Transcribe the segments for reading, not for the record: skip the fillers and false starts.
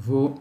Vou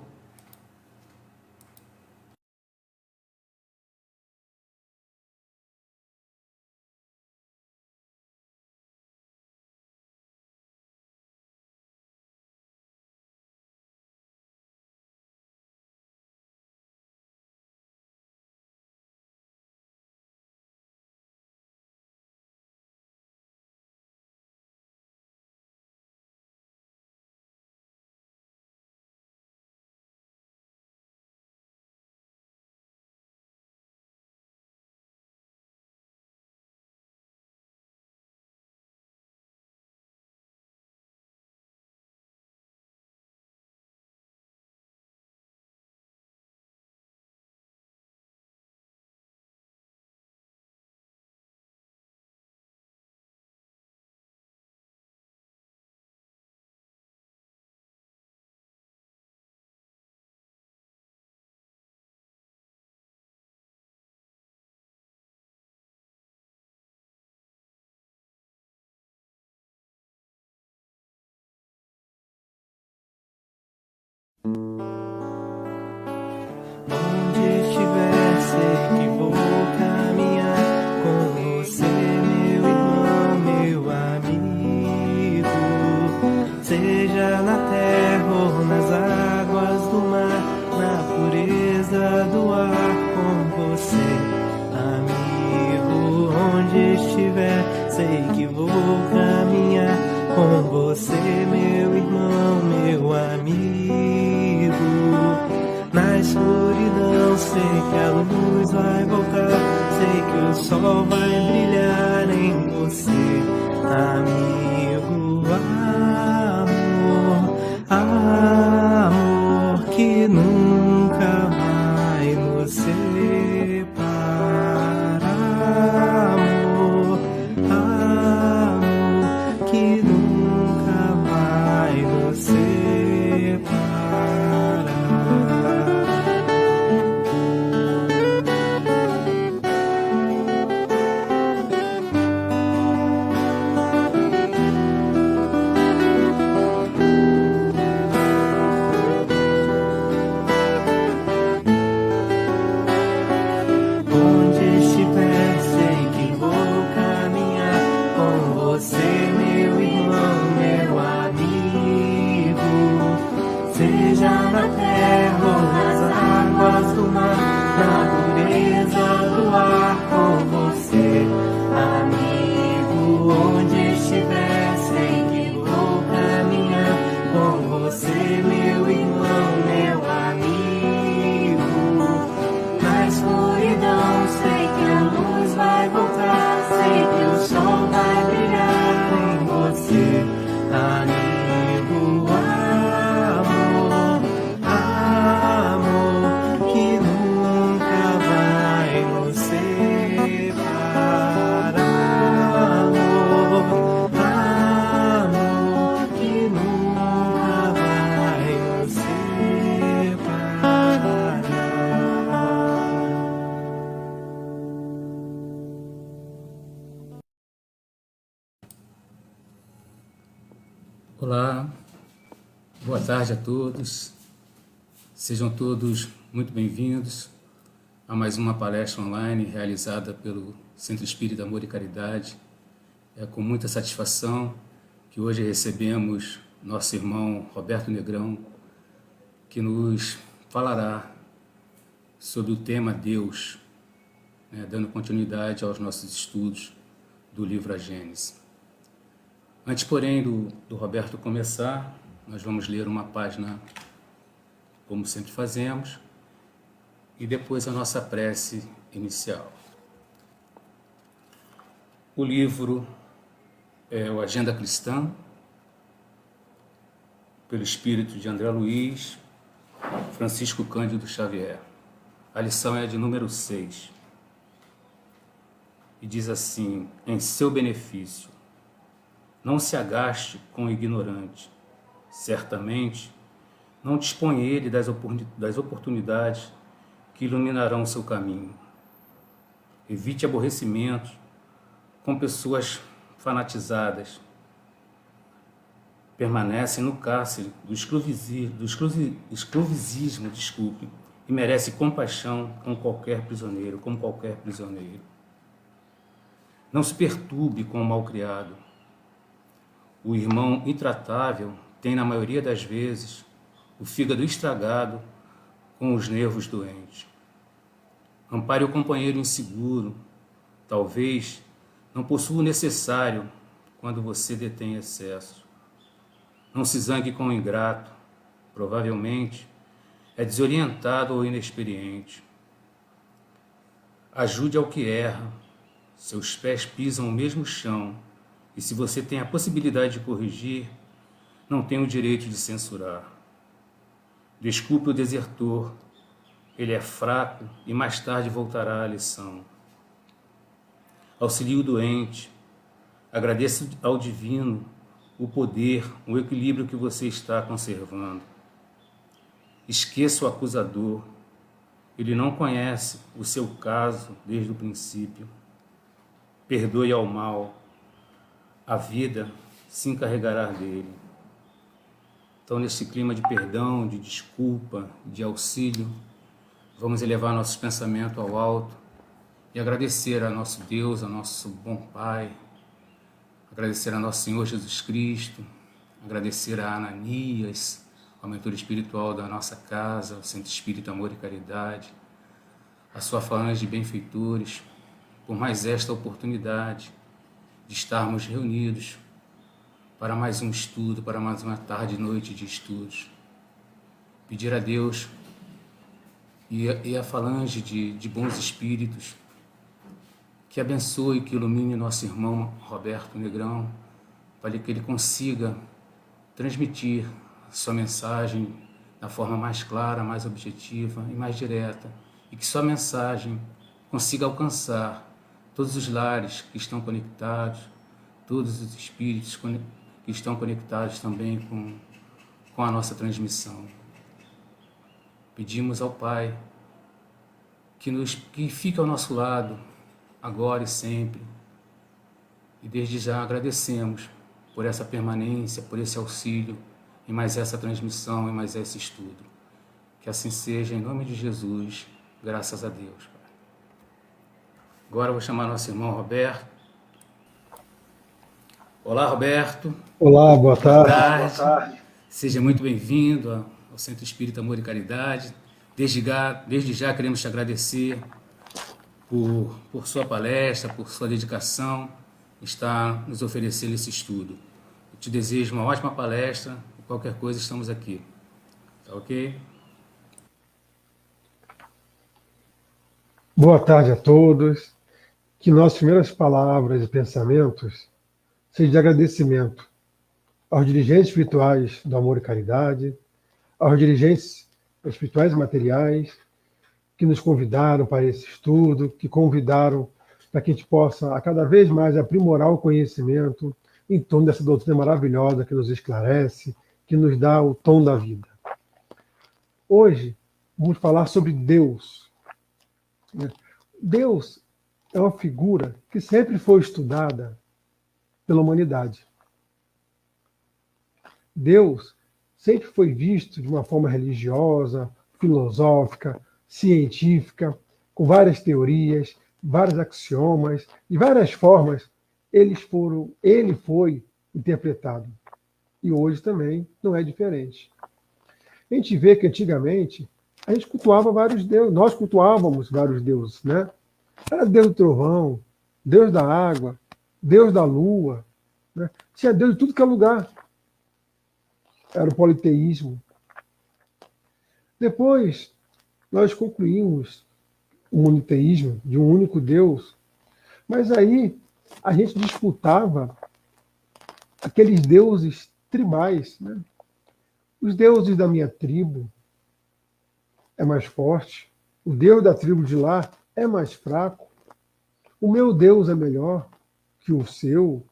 Onde estiver, sei que vou caminhar com você, meu irmão, meu amigo. Seja na terra ou nas águas do mar, na pureza do ar, com você, amigo. Onde estiver, sei que vou caminhar com você, meu irmão, meu amigo. Na escuridão sei que a luz vai voltar, sei que o sol vai brilhar em você, amigo. Amor, amor que nunca vai nos separar. Amor, amor que nunca vai nos separar. Onde estiver, sei que vou caminhar com você, meu irmão, meu amigo. Seja na terra ou nas águas do mar, na pureza do ar, com você, amigo. Onde estiver, sei que vou caminhar com você, meu irmão, meu amigo. Na escuridão sei que a luz vai voltar, sei que o sol vai brilhar em você, amigo. Amor, amor que nunca vai nos separar. Amor, amor que nunca vai nos separar. Olá, boa tarde a todos. Sejam todos muito bem-vindos a mais uma palestra online realizada pelo Centro Espírita Amor e Caridade. É com muita satisfação que hoje recebemos nosso irmão Roberto Negrão, que nos falará sobre o tema Deus, dando continuidade aos nossos estudos do livro A Gênese. Antes, porém, do Roberto começar, nós vamos ler uma página, como sempre fazemos, e depois a nossa prece inicial. O livro é o Agenda Cristã, pelo espírito de André Luiz, Francisco Cândido Xavier. A lição é de número 6. E diz assim: em seu benefício, não se agaste com o ignorante. Certamente, não dispõe ele das oportunidades que iluminarão o seu caminho. Evite aborrecimentos com pessoas fanatizadas. permanecem no cárcere do escrovicismo, e merece compaixão como qualquer prisioneiro. Não se perturbe com o malcriado. O irmão intratável tem, na maioria das vezes, o fígado estragado com os nervos doentes. Ampare o companheiro inseguro. Talvez não possua o necessário quando você detém excesso. Não se zangue com o ingrato. Provavelmente é desorientado ou inexperiente. Ajude ao que erra. Seus pés pisam o mesmo chão, e se você tem a possibilidade de corrigir, não tem o direito de censurar. Desculpe o desertor. Ele é fraco e mais tarde voltará à lição. Auxilie o doente. Agradeça ao divino o poder, o equilíbrio que você está conservando. Esqueça o acusador. Ele não conhece o seu caso desde o princípio. Perdoe ao mal. A vida se encarregará dele. Então, nesse clima de perdão, de desculpa, de auxílio, vamos elevar nossos pensamentos ao alto e agradecer a nosso Deus, a nosso bom Pai, agradecer a nosso Senhor Jesus Cristo, agradecer a Ananias, ao mentor espiritual da nossa casa, ao Centro Espírita Amor e Caridade, a sua falange de benfeitores, por mais esta oportunidade de estarmos reunidos para mais um estudo, para mais uma tarde e noite de estudos. Pedir a Deus e a falange de bons espíritos que abençoe, que ilumine nosso irmão Roberto Negrão, para que ele consiga transmitir sua mensagem da forma mais clara, mais objetiva e mais direta, e que sua mensagem consiga alcançar todos os lares que estão conectados, todos os espíritos que estão conectados também com a nossa transmissão. Pedimos ao Pai que fique ao nosso lado, agora e sempre. E desde já agradecemos por essa permanência, por esse auxílio, e mais essa transmissão, e mais esse estudo. Que assim seja, em nome de Jesus, graças a Deus, Pai. Agora eu vou chamar nosso irmão Roberto. Olá, Roberto. Olá, boa tarde. Boa tarde. Seja muito bem-vindo ao Centro Espírita Amor e Caridade. Desde já queremos te agradecer por sua palestra, por sua dedicação, estar nos oferecendo esse estudo. Eu te desejo uma ótima palestra. Qualquer coisa, estamos aqui. Tá ok? Boa tarde a todos. Que nossas primeiras palavras e pensamentos sejam de agradecimento aos dirigentes espirituais do Amor e Caridade, aos dirigentes espirituais e materiais que nos convidaram para esse estudo, que convidaram para que a gente possa a cada vez mais aprimorar o conhecimento em torno dessa doutrina maravilhosa que nos esclarece, que nos dá o tom da vida. Hoje, vamos falar sobre Deus. Deus é uma figura que sempre foi estudada pela humanidade. Deus sempre foi visto de uma forma religiosa, filosófica, científica, com várias teorias, vários axiomas, de várias formas, ele foi interpretado. E hoje também não é diferente. A gente vê que antigamente a gente cultuava vários deuses, nós cultuávamos vários deuses, né? Era Deus do trovão, Deus da água, Deus da lua, né? Tinha Deus de tudo que é lugar. Era o politeísmo. Depois, nós concluímos o monoteísmo de um único Deus, mas aí a gente disputava aqueles deuses tribais, né? Os deuses da minha tribo é mais forte, o Deus da tribo de lá é mais fraco, o meu Deus é melhor que o seu.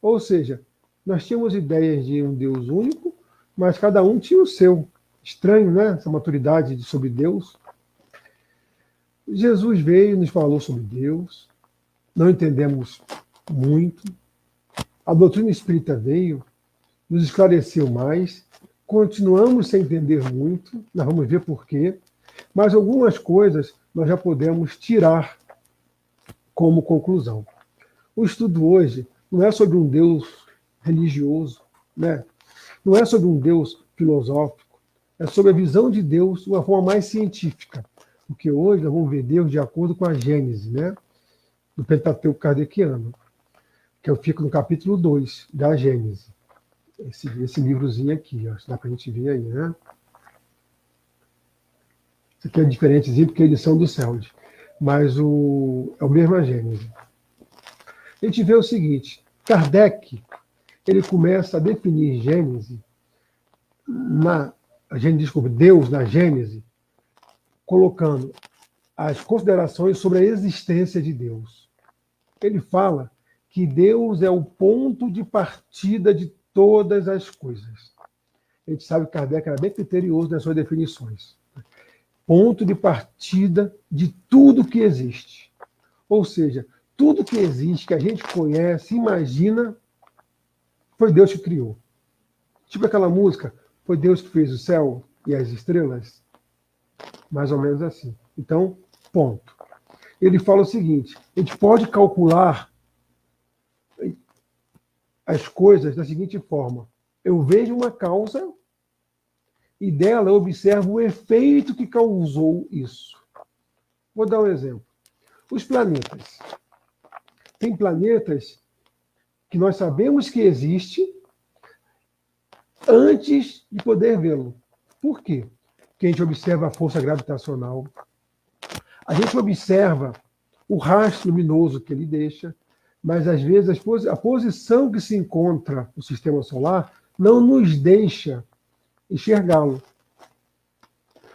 Ou seja, nós tínhamos ideias de um Deus único, mas cada um tinha o seu. Estranho, né? Essa maturidade sobre Deus. Jesus veio e nos falou sobre Deus, não entendemos muito. A doutrina espírita veio nos esclareceu mais, continuamos sem entender muito, nós vamos ver por quê, mas algumas coisas nós já podemos tirar como conclusão. O estudo hoje não é sobre um Deus religioso, né? Não é sobre um Deus filosófico, é sobre a visão de Deus de uma forma mais científica, porque hoje nós vamos ver Deus de acordo com a Gênese, né? Do Pentateuco kardeciano, que eu fico no capítulo 2 da Gênese. Esse livrozinho aqui, ó, dá para a gente ver aí, né? Isso aqui é diferentezinho porque eles são do CELD, mas é o mesmo a Gênese. A gente vê o seguinte, Kardec, ele começa a definir Deus na Gênese, colocando as considerações sobre a existência de Deus. Ele fala que Deus é o ponto de partida de todas as coisas. A gente sabe que Kardec era bem criterioso nas suas definições. Ponto de partida de tudo que existe. Ou seja, tudo que existe, que a gente conhece, imagina, foi Deus que criou. Tipo aquela música, foi Deus que fez o céu e as estrelas? Mais ou menos assim. Então, ponto. Ele fala o seguinte, a gente pode calcular as coisas da seguinte forma. Eu vejo uma causa e dela eu observo o efeito que causou isso. Vou dar um exemplo. Os planetas. Tem planetas que nós sabemos que existe antes de poder vê-lo. Por quê? Porque a gente observa a força gravitacional, a gente observa o rastro luminoso que ele deixa, mas às vezes a posição que se encontra no sistema solar não nos deixa enxergá-lo.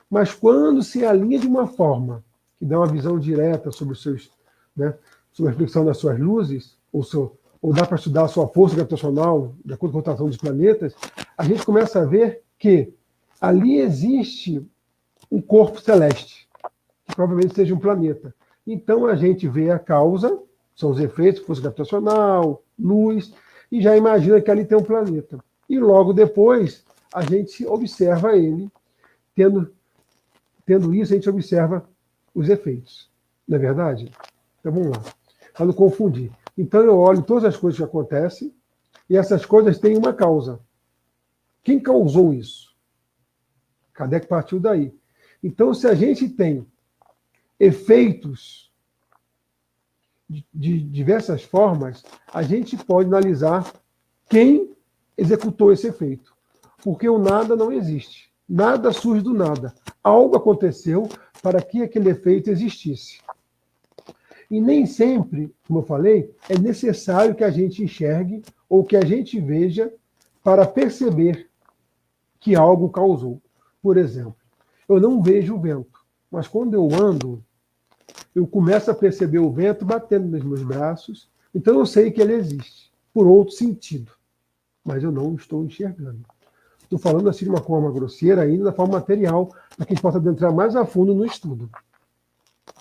Mas quando se alinha de uma forma que dá uma visão direta sobre os seus, né, sobre a reflexão das suas luzes, ou dá para estudar a sua força gravitacional, de acordo com a rotação dos planetas, a gente começa a ver que ali existe um corpo celeste, que provavelmente seja um planeta. Então a gente vê a causa, são os efeitos, força gravitacional, luz, e já imagina que ali tem um planeta. E logo depois a gente observa ele, tendo isso, a gente observa os efeitos. Não é verdade? Então vamos lá, para não confundir. Então eu olho todas as coisas que acontecem, e essas coisas têm uma causa. Quem causou isso? Kardec partiu daí. Então, se a gente tem efeitos de diversas formas, a gente pode analisar quem executou esse efeito. Porque o nada não existe. Nada surge do nada. Algo aconteceu para que aquele efeito existisse. E nem sempre, como eu falei, é necessário que a gente enxergue ou que a gente veja para perceber que algo causou. Por exemplo, eu não vejo o vento, mas quando eu ando, eu começo a perceber o vento batendo nos meus braços, então eu sei que ele existe, por outro sentido, mas eu não estou enxergando. Estou falando assim de uma forma grosseira, ainda da forma material, para que a gente possa adentrar mais a fundo no estudo.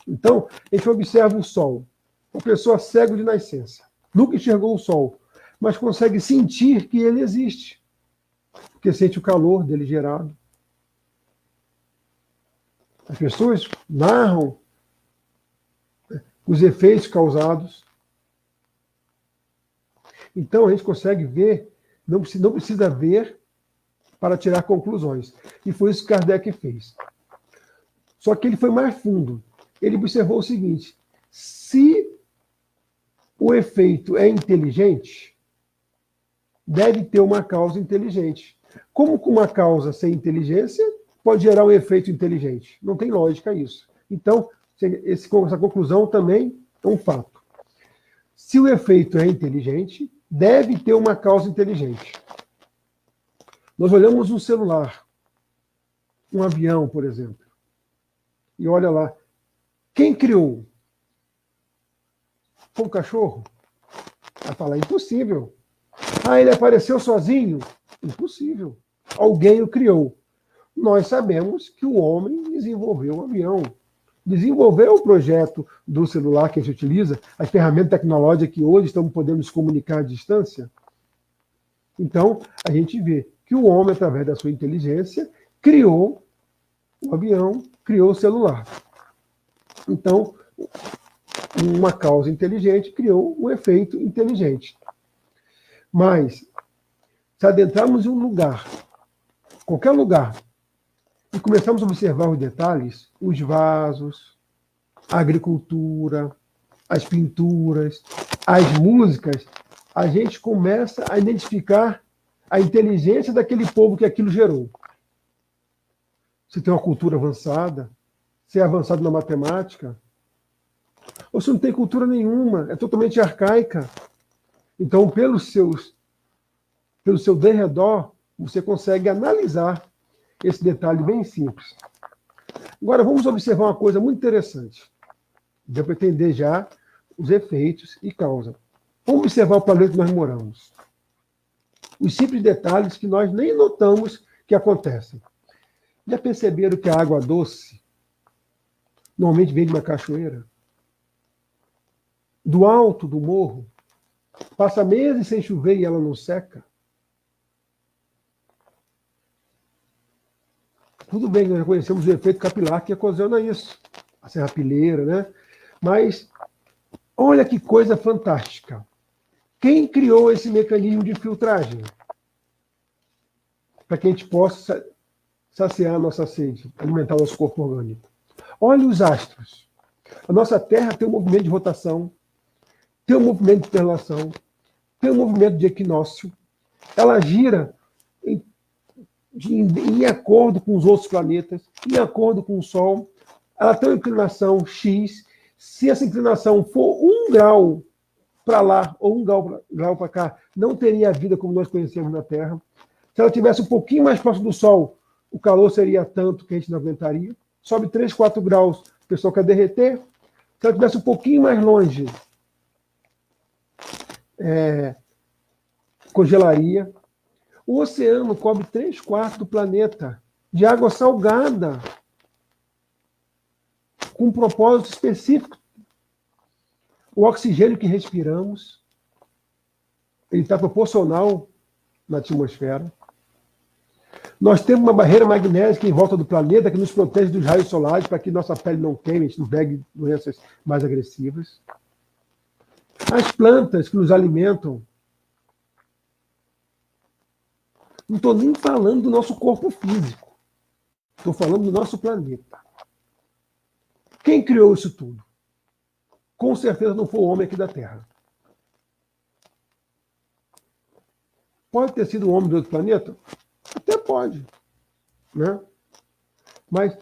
Então, a gente observa o Sol. Uma pessoa cega de nascença. Nunca enxergou o Sol, mas consegue sentir que ele existe. Porque sente o calor dele gerado. As pessoas narram os efeitos causados. Então, a gente consegue ver, não precisa ver para tirar conclusões. E foi isso que Kardec fez. Só que ele foi mais fundo. Ele observou o seguinte, se o efeito é inteligente, deve ter uma causa inteligente. Como com uma causa sem inteligência pode gerar um efeito inteligente? Não tem lógica isso. Então, essa conclusão também é um fato. Se o efeito é inteligente, deve ter uma causa inteligente. Nós olhamos um celular, um avião, por exemplo, e olha lá, quem criou? Foi um cachorro? Vai falar, impossível. Ah, ele apareceu sozinho? Impossível. Alguém o criou. Nós sabemos que o homem desenvolveu o avião. Desenvolveu o projeto do celular que a gente utiliza, as ferramentas tecnológicas que hoje estamos podendo nos comunicar à distância. Então, a gente vê que o homem, através da sua inteligência, criou o avião, criou o celular. Então, uma causa inteligente criou um efeito inteligente. Mas, se adentrarmos em um lugar, qualquer lugar, e começarmos a observar os detalhes, os vasos, a agricultura, as pinturas, as músicas, a gente começa a identificar a inteligência daquele povo que aquilo gerou. Se tem uma cultura avançada, se é avançado na matemática, ou se não tem cultura nenhuma, é totalmente arcaica. Então, pelo seu derredor, você consegue analisar esse detalhe bem simples. Agora, vamos observar uma coisa muito interessante. Deu para entender já os efeitos e causa. Vamos observar o planeta que nós moramos. Os simples detalhes que nós nem notamos que acontecem. Já perceberam que a água doce normalmente vem de uma cachoeira? Do alto do morro, passa meses sem chover e ela não seca? Tudo bem que nós conhecemos o efeito capilar que ocasiona isso, a serrapilheira, né? Mas olha que coisa fantástica. Quem criou esse mecanismo de filtragem? Para que a gente possa saciar a nossa sede, alimentar o nosso corpo orgânico. Olha os astros. A nossa Terra tem um movimento de rotação, tem um movimento de translação, tem um movimento de equinócio. Ela gira em acordo com os outros planetas, em acordo com o Sol. Ela tem uma inclinação X. Se essa inclinação for 1 grau para lá ou 1 grau para cá, não teria vida como nós conhecemos na Terra. Se ela estivesse um pouquinho mais próximo do Sol, o calor seria tanto que a gente não aguentaria. Sobe 3, 4 graus, o pessoal quer derreter. Se ela estivesse um pouquinho mais longe, congelaria. O oceano cobre 3/4 do planeta de água salgada, com um propósito específico. O oxigênio que respiramos, ele está proporcional na atmosfera. Nós temos uma barreira magnética em volta do planeta que nos protege dos raios solares para que nossa pele não queime, a gente não pegue doenças mais agressivas. As plantas que nos alimentam. Não estou nem falando do nosso corpo físico. Estou falando do nosso planeta. Quem criou isso tudo? Com certeza não foi o homem aqui da Terra. Pode ter sido um homem de outro planeta? Até pode. Né? Mas,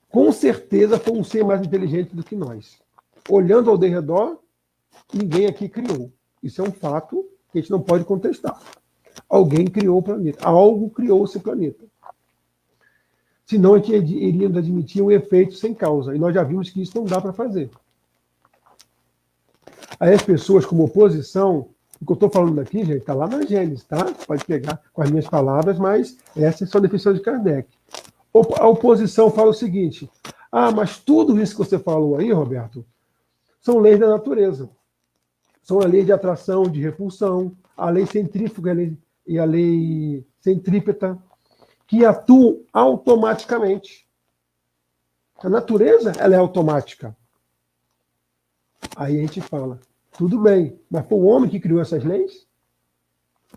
com certeza, foi um ser mais inteligente do que nós. Olhando ao derredor, ninguém aqui criou. Isso é um fato que a gente não pode contestar. Alguém criou o planeta. Algo criou esse planeta. Senão a gente iria admitir um efeito sem causa. E nós já vimos que isso não dá para fazer. Aí as pessoas, como oposição, o que eu estou falando aqui, gente, está lá na Gênesis, tá? Pode pegar com as minhas palavras, mas essa é só a definição de Kardec. A oposição fala o seguinte: mas tudo isso que você falou aí, Roberto, são leis da natureza. São a lei de atração, de repulsão, a lei centrífuga e a lei centrípeta, que atuam automaticamente. A natureza, ela é automática. Aí a gente fala, tudo bem, mas foi o homem que criou essas leis?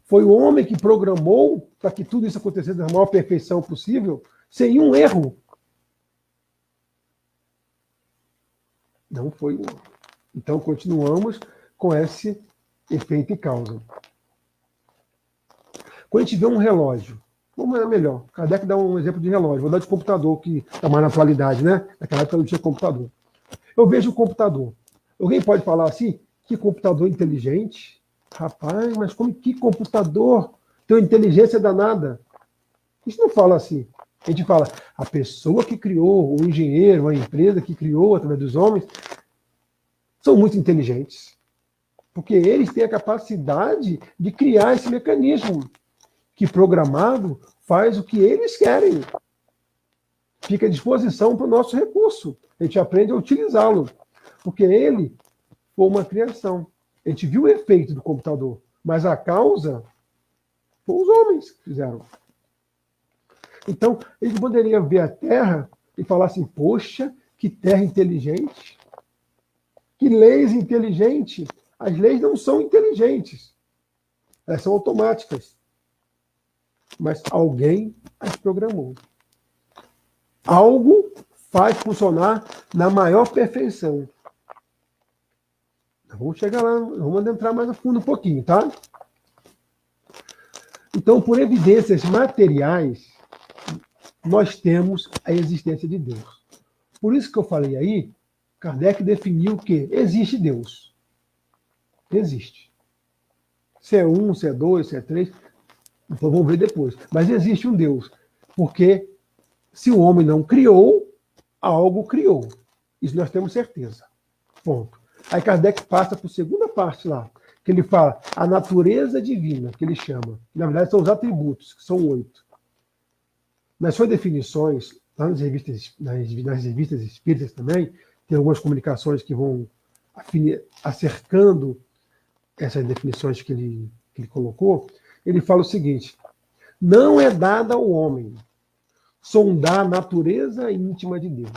Foi o homem que programou para que tudo isso acontecesse da maior perfeição possível, sem um erro? Não foi o homem. Então, continuamos com esse efeito e causa. Quando a gente vê um relógio, como é melhor? Kardec dá um exemplo de relógio, vou dar de computador, que está mais na atualidade, né? Naquela época não tinha computador. Eu vejo o computador. Alguém pode falar assim, que computador inteligente? Rapaz, mas que computador? Tem uma inteligência danada. A gente não fala assim. A gente fala, a pessoa que criou, o engenheiro, a empresa que criou, através dos homens, são muito inteligentes. Porque eles têm a capacidade de criar esse mecanismo, que programado faz o que eles querem. Fica à disposição para o nosso recurso. A gente aprende a utilizá-lo. Porque ele foi uma criação. A gente viu o efeito do computador, mas a causa Foram os homens que fizeram. Então, eles poderiam ver a Terra e falar assim, poxa, que terra inteligente, que leis inteligentes. As leis não são inteligentes, elas são automáticas. Mas alguém as programou. Algo faz funcionar na maior perfeição. Vamos chegar lá, vamos adentrar mais a fundo um pouquinho, tá? Então, por evidências materiais, nós temos a existência de Deus. Por isso que eu falei aí, Kardec definiu que existe Deus. Existe. Se é um, se é dois, se é três, então vamos ver depois. Mas existe um Deus. Porque se o homem não criou, algo criou. Isso nós temos certeza. Ponto. Aí Kardec passa para a segunda parte lá, que ele fala a natureza divina, que ele chama. Que, na verdade, são os atributos, que são 8. Nas suas definições, lá nas revistas espíritas também, tem algumas comunicações que vão acercando essas definições que ele colocou. Ele fala o seguinte: não é dada ao homem sondar a natureza íntima de Deus.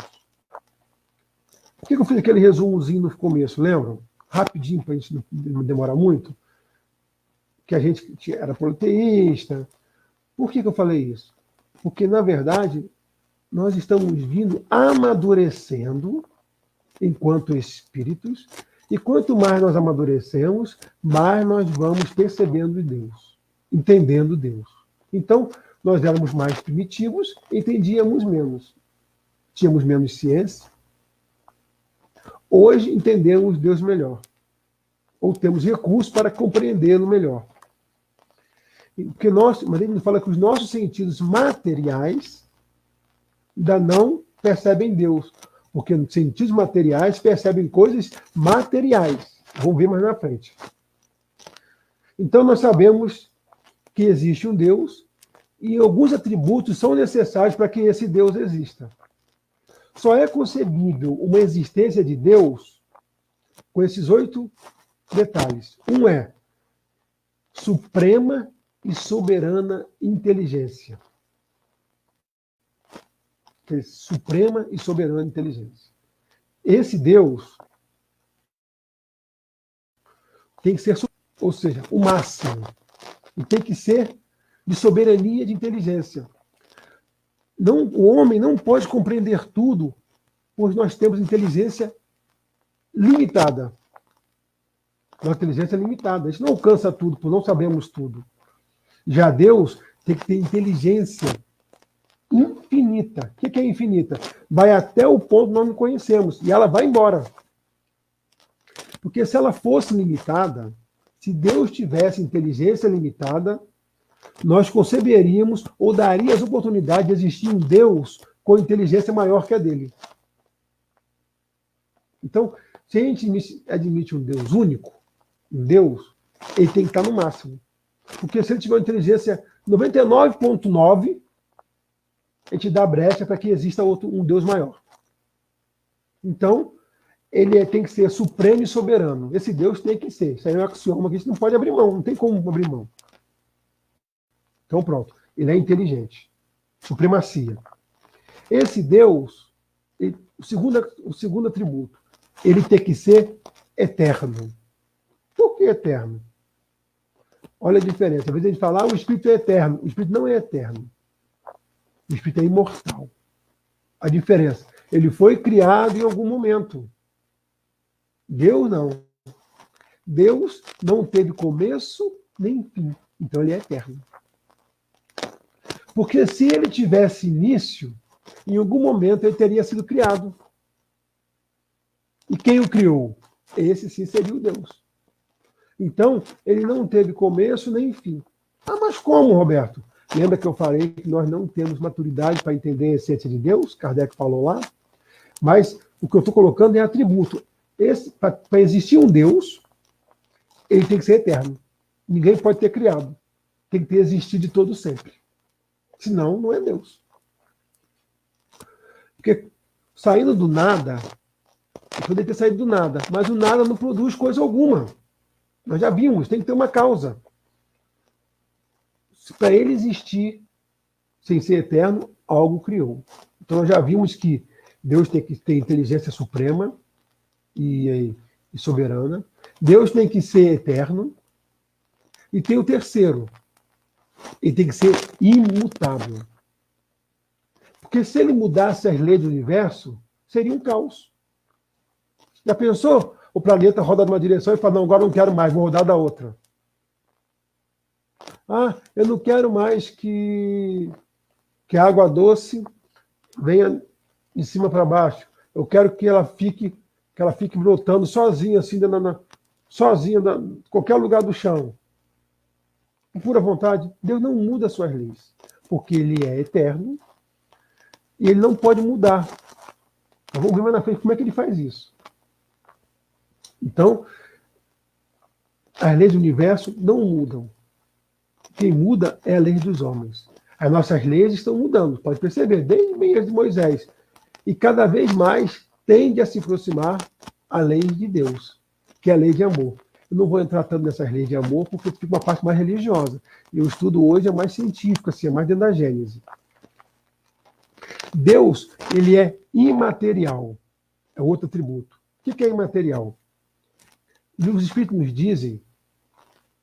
Por que eu fiz aquele resumozinho no começo, lembram? Rapidinho, para a gente não demorar muito. Que a gente era politeísta. Por que eu falei isso? Porque, na verdade, nós estamos vindo amadurecendo enquanto espíritos, e quanto mais nós amadurecemos, mais nós vamos percebendo Deus, entendendo Deus. Então, nós éramos mais primitivos, entendíamos menos. Tínhamos menos ciência. Hoje entendemos Deus melhor. Ou temos recursos para compreendê-lo melhor. Porque mas ele fala que os nossos sentidos materiais ainda não percebem Deus. Porque os sentidos materiais percebem coisas materiais. Vamos ver mais na frente. Então nós sabemos que existe um Deus e alguns atributos são necessários para que esse Deus exista. Só é concebível uma existência de Deus com esses 8 detalhes. Um é suprema e soberana inteligência. Suprema e soberana inteligência. Esse Deus tem que ser, ou seja, o máximo. E tem que ser de soberania de inteligência. Não, o homem não pode compreender tudo, pois nós temos inteligência limitada. Nossa inteligência é limitada. A gente não alcança tudo, porque não sabemos tudo. Já Deus tem que ter inteligência infinita. O que é infinita? Vai até o ponto que nós não conhecemos. E ela vai embora. Porque se ela fosse limitada, se Deus tivesse inteligência limitada, nós conceberíamos ou daríamos oportunidade de existir um Deus com inteligência maior que a dele. Então, se a gente admite um Deus único, um Deus, ele tem que estar no máximo. Porque se ele tiver uma inteligência 99,9, a gente dá brecha para que exista um Deus maior. Então, ele tem que ser supremo e soberano. Esse Deus tem que ser. Isso aí é um axioma que a gente não pode abrir mão, não tem como abrir mão. Então, pronto. Ele é inteligente. Supremacia. Esse Deus, o segundo atributo, ele tem que ser eterno. Por que eterno? Olha a diferença. Às vezes a gente fala, o Espírito é eterno. O Espírito não é eterno. O Espírito é imortal. A diferença. Ele foi criado em algum momento. Deus não. Deus não teve começo nem fim. Então ele é eterno. Porque se ele tivesse início, em algum momento ele teria sido criado. E quem o criou? Esse sim seria o Deus. Então, ele não teve começo nem fim. Ah, mas como, Roberto? Lembra que eu falei que nós não temos maturidade para entender a essência de Deus? Kardec falou lá. Mas o que eu estou colocando é atributo. Para existir um Deus, ele tem que ser eterno. Ninguém pode ter criado. Tem que ter existido de todo sempre. Senão, não é Deus. Porque saindo do nada, poderia ter saído do nada, mas o nada não produz coisa alguma. Nós já vimos, tem que ter uma causa. Para ele existir, sem ser eterno, algo criou. Então, nós já vimos que Deus tem que ter inteligência suprema e soberana. Deus tem que ser eterno. E tem o terceiro. Ele tem que ser imutável. Porque se ele mudasse as leis do universo, seria um caos. Já pensou? O planeta roda numa direção e fala, não, agora não quero mais, vou rodar da outra. Ah, eu não quero mais que a água doce venha de cima para baixo. Eu quero que ela fique brotando sozinha, assim, sozinha, em qualquer lugar do chão. Por pura vontade, Deus não muda as suas leis, porque ele é eterno e ele não pode mudar. Vamos ver mais na frente como é que ele faz isso. Então, as leis do universo não mudam. Quem muda é a lei dos homens. As nossas leis estão mudando, pode perceber, desde de Moisés. E cada vez mais tende a se aproximar a lei de Deus, que é a lei de amor. Eu não vou entrar tanto nessas leis de amor, porque fica uma parte mais religiosa. E o estudo hoje é mais científico, assim, é mais dentro da Gênese. Deus, ele é imaterial. É outro atributo. O que é imaterial? Os Espíritos nos dizem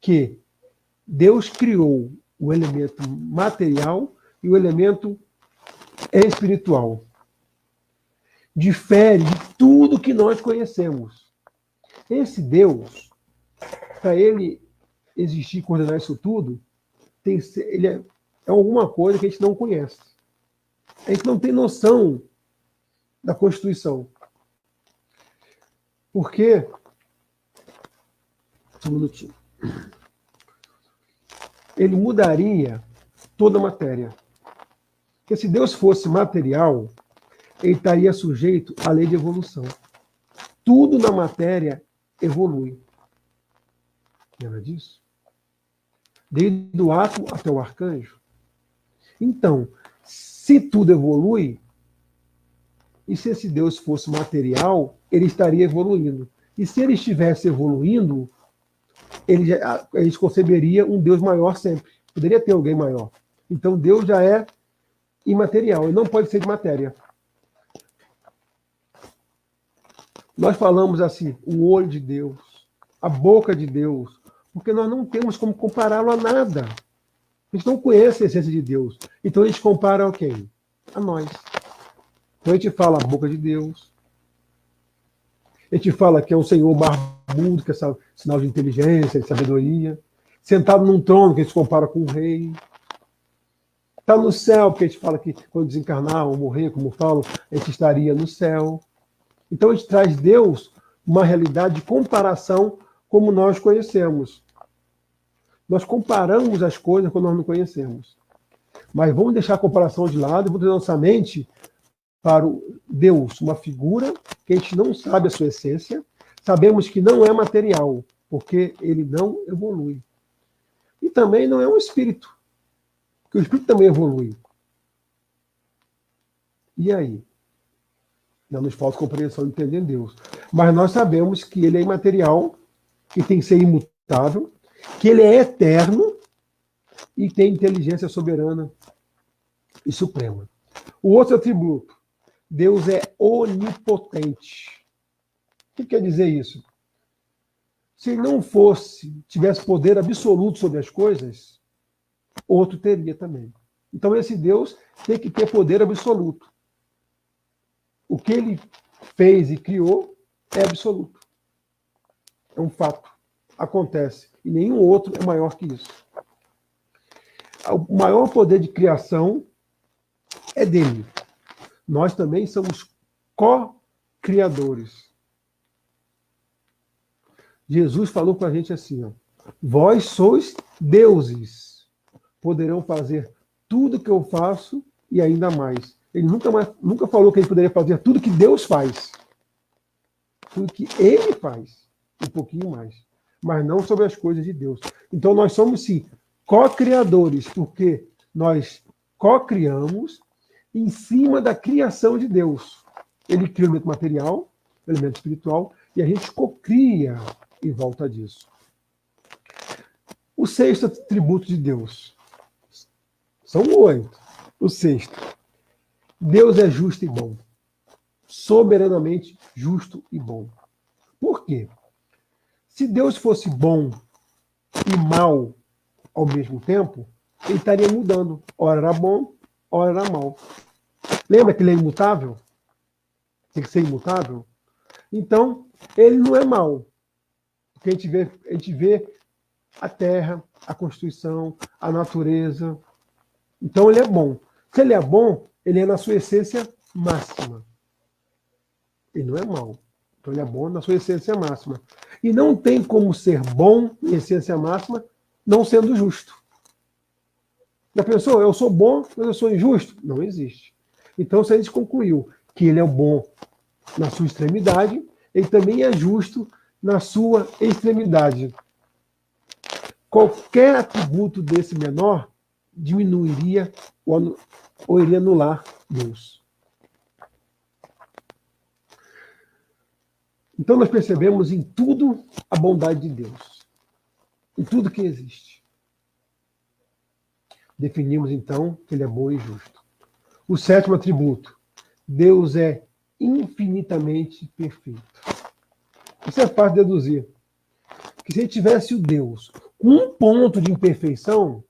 que Deus criou o elemento material e o elemento espiritual. Difere de tudo que nós conhecemos. Esse Deus, para ele existir e coordenar isso tudo, ele é alguma coisa que a gente não conhece. A gente não tem noção da Constituição. Porque... Só um minutinho. Ele mudaria toda a matéria. Porque se Deus fosse material, ele estaria sujeito à lei de evolução. Tudo na matéria evolui. Lembra disso? Desde o átomo até o arcanjo. Então, se tudo evolui, e se esse Deus fosse material, ele estaria evoluindo. E se ele estivesse evoluindo, a gente conceberia um Deus maior sempre. Poderia ter alguém maior. Então, Deus já é imaterial, ele não pode ser de matéria. Nós falamos assim, o olho de Deus, a boca de Deus, porque nós não temos como compará-lo a nada. A gente não conhece a essência de Deus. Então a gente compara a quem? A nós. Então a gente fala a boca de Deus. A gente fala que é um Senhor barbudo, que é sinal de inteligência, de sabedoria. Sentado num trono, que a gente compara com um rei. Está no céu, porque a gente fala que quando desencarnar ou morrer, como falam, a gente estaria no céu. Então a gente traz Deus uma realidade de comparação como nós conhecemos. Nós comparamos as coisas quando nós não conhecemos. Mas vamos deixar a comparação de lado e vamos ter nossa mente para o Deus, uma figura que a gente não sabe a sua essência, sabemos que não é material, porque ele não evolui. E também não é um espírito, porque o espírito também evolui. E aí? Não nos falta compreensão de entender Deus. Mas nós sabemos que ele é imaterial, que tem que ser imutável, que ele é eterno e tem inteligência soberana e suprema. O outro atributo, Deus é onipotente. O que quer dizer isso? Se ele não tivesse poder absoluto sobre as coisas, outro teria também. Então esse Deus tem que ter poder absoluto. O que ele fez e criou é absoluto. É um fato. Acontece. E nenhum outro é maior que isso. O maior poder de criação é dele. Nós também somos co-criadores. Jesus falou para a gente assim, ó, vós sois deuses. Poderão fazer tudo que eu faço e ainda mais. Ele nunca falou que ele poderia fazer tudo que Deus faz. Tudo que ele faz. Um pouquinho mais. Mas não sobre as coisas de Deus. Então nós somos, sim, co-criadores, porque nós co-criamos em cima da criação de Deus. Ele cria o elemento material, o elemento espiritual, e a gente co-cria em volta disso. O sexto atributo de Deus, São 8. O sexto. Deus é justo e bom. Soberanamente justo e bom. Por quê? Se Deus fosse bom e mal ao mesmo tempo, ele estaria mudando. Ora era bom, ora era mal. Lembra que ele é imutável? Tem que ser imutável? Então, ele não é mal. Porque a gente vê a terra, a Constituição, a natureza. Então, ele é bom. Se ele é bom, ele é na sua essência máxima. Ele não é mal. Então, ele é bom na sua essência máxima. E não tem como ser bom em essência máxima não sendo justo. Já pensou? Eu sou bom, mas eu sou injusto? Não existe. Então, se a gente concluiu que ele é bom na sua extremidade, ele também é justo na sua extremidade. Qualquer atributo desse menor diminuiria ou iria anular Deus. Então nós percebemos em tudo a bondade de Deus. Em tudo que existe. Definimos então que ele é bom e justo. O sétimo atributo. Deus é infinitamente perfeito. Isso é fácil de deduzir. Que se ele tivesse o Deus com um ponto de imperfeição,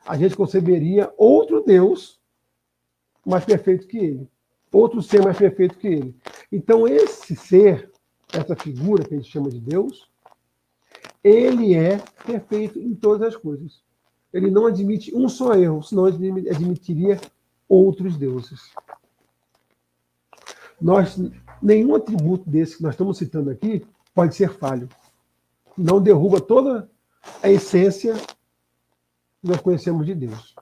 a gente conceberia outro Deus mais perfeito que ele. Outro ser mais perfeito que ele. Então esse ser, essa figura que a gente chama de Deus, ele é perfeito em todas as coisas. Ele não admite um só erro, senão ele admitiria outros deuses. Nenhum atributo desse que nós estamos citando aqui pode ser falho. Não derruba toda a essência que nós conhecemos de Deus.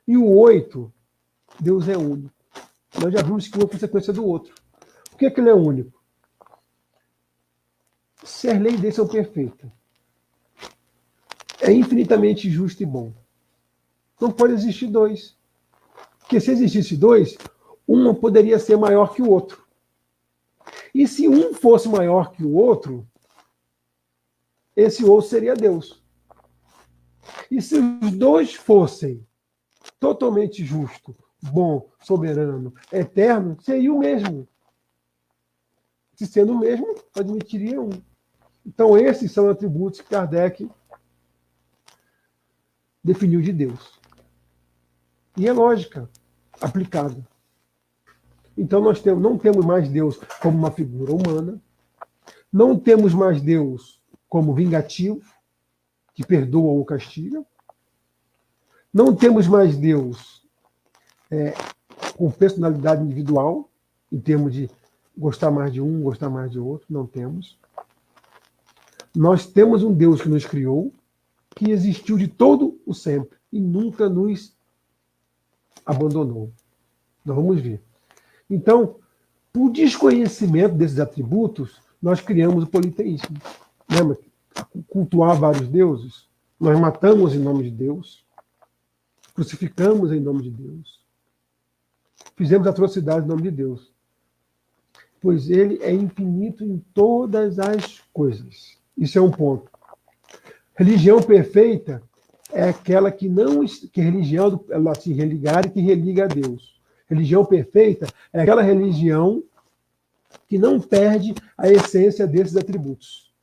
E o 8, Deus é único. Nós já vimos que um é consequência do outro. Por que ele é único? Se as leis dele são perfeitas, é infinitamente justo e bom. Não pode existir dois. Porque se existisse dois, um poderia ser maior que o outro. E se um fosse maior que o outro, esse outro seria Deus. E se os dois fossem totalmente justo, bom, soberano, eterno, seria o mesmo. Se sendo o mesmo, admitiria um. Então, esses são atributos que Kardec definiu de Deus. E é lógica aplicada. Então, nós não temos mais Deus como uma figura humana, não temos mais Deus como vingativo, que perdoa ou castiga, não temos mais Deus com personalidade individual, em termos de gostar mais de um, gostar mais de outro, não temos. Nós temos um Deus que nos criou, que existiu de todo o sempre e nunca nos abandonou. Nós vamos ver. Então, por desconhecimento desses atributos, nós criamos o politeísmo. Lembra? Cultuar vários deuses. Nós matamos em nome de Deus. Crucificamos em nome de Deus. Fizemos atrocidades em nome de Deus. Pois ele é infinito em todas as coisas. Isso é um ponto. Religião perfeita é aquela que não... que religião, ela se religar e que religa a Deus. Religião perfeita é aquela religião que não perde a essência desses atributos.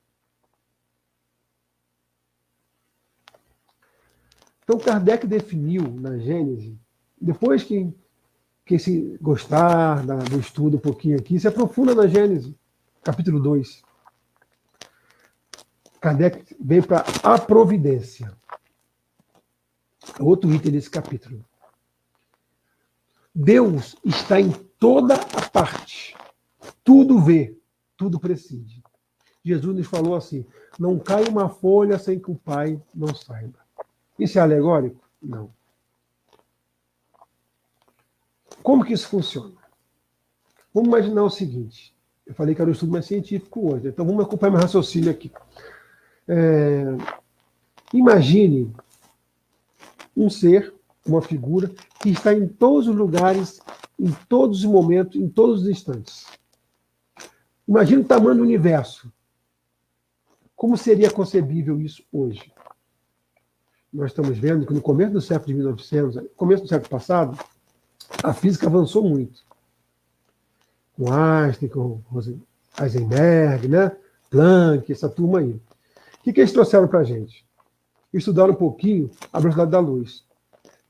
Então, Kardec definiu na Gênese, depois que se gostar do estudo um pouquinho aqui, se aprofunda na Gênese, capítulo 2. Kardec vem para a providência. Outro item desse capítulo. Deus está em toda a parte. Tudo vê, tudo preside. Jesus nos falou assim, não cai uma folha sem que o Pai não saiba. Isso é alegórico? Não. Como que isso funciona? Vamos imaginar o seguinte. Eu falei que era um estudo mais científico hoje, então vamos acompanhar meu raciocínio aqui. Imagine um ser, uma figura, que está em todos os lugares, em todos os momentos, em todos os instantes. Imagine o tamanho do universo. Como seria concebível isso hoje? nós estamos vendo que no começo do século de 1900, começo do século passado, a física avançou muito. Com Einstein, com Heisenberg, né? Planck, essa turma aí. O que eles trouxeram para a gente? Estudaram um pouquinho a velocidade da luz.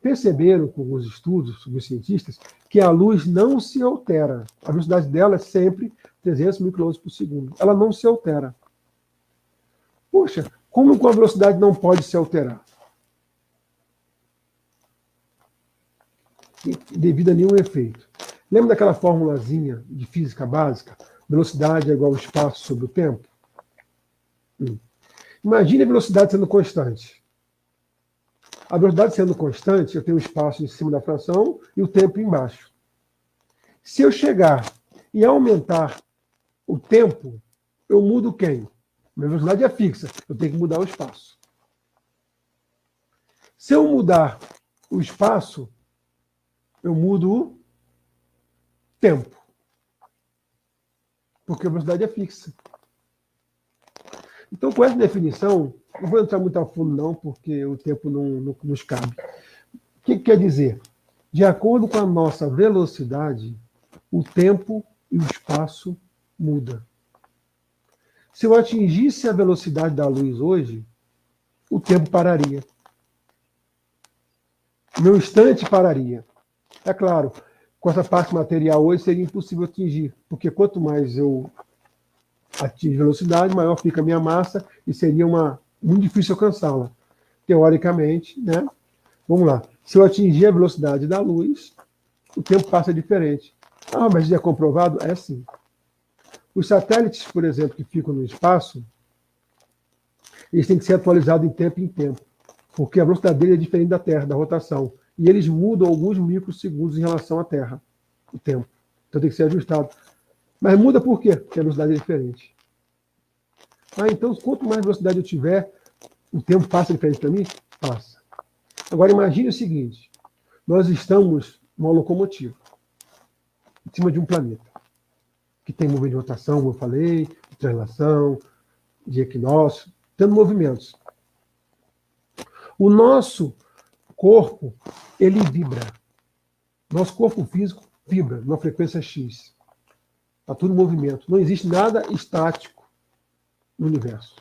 Perceberam, com os estudos dos cientistas, que a luz não se altera. A velocidade dela é sempre 300 mil km por segundo. Ela não se altera. Poxa, como com a velocidade não pode se alterar? Devido a nenhum efeito. Lembra daquela formulazinha de física básica? Velocidade é igual ao espaço sobre o tempo? Imagine a velocidade sendo constante. A velocidade sendo constante, eu tenho o espaço em cima da fração e o tempo embaixo. Se eu chegar e aumentar o tempo, eu mudo quem? Minha velocidade é fixa, eu tenho que mudar o espaço. Se eu mudar o espaço, eu mudo o tempo. Porque a velocidade é fixa. Então, com essa definição, não vou entrar muito a fundo, não, porque o tempo não nos cabe. O que quer dizer? De acordo com a nossa velocidade, o tempo e o espaço mudam. Se eu atingisse a velocidade da luz hoje, o tempo pararia. Meu instante pararia. É claro, com essa parte material hoje seria impossível atingir, porque quanto mais eu atinge velocidade, maior fica a minha massa e seria muito difícil alcançá-la. Teoricamente, né? Vamos lá. Se eu atingir a velocidade da luz, o tempo passa diferente. Ah, mas já é comprovado? É sim. Os satélites, por exemplo, que ficam no espaço, eles têm que ser atualizados em tempo, porque a velocidade dele é diferente da Terra, da rotação. E eles mudam alguns microsegundos em relação à Terra, o tempo. Então tem que ser ajustado. Mas muda por quê? Porque a velocidade é diferente. Ah, então, quanto mais velocidade eu tiver, o tempo passa diferente para mim? Passa. Agora, imagine o seguinte. Nós estamos numa locomotiva, em cima de um planeta, que tem movimento de rotação, como eu falei, de translação, de equinócio, tendo movimentos. O nosso corpo, ele vibra. Nosso corpo físico vibra numa frequência X. Está tudo em movimento. Não existe nada estático no universo.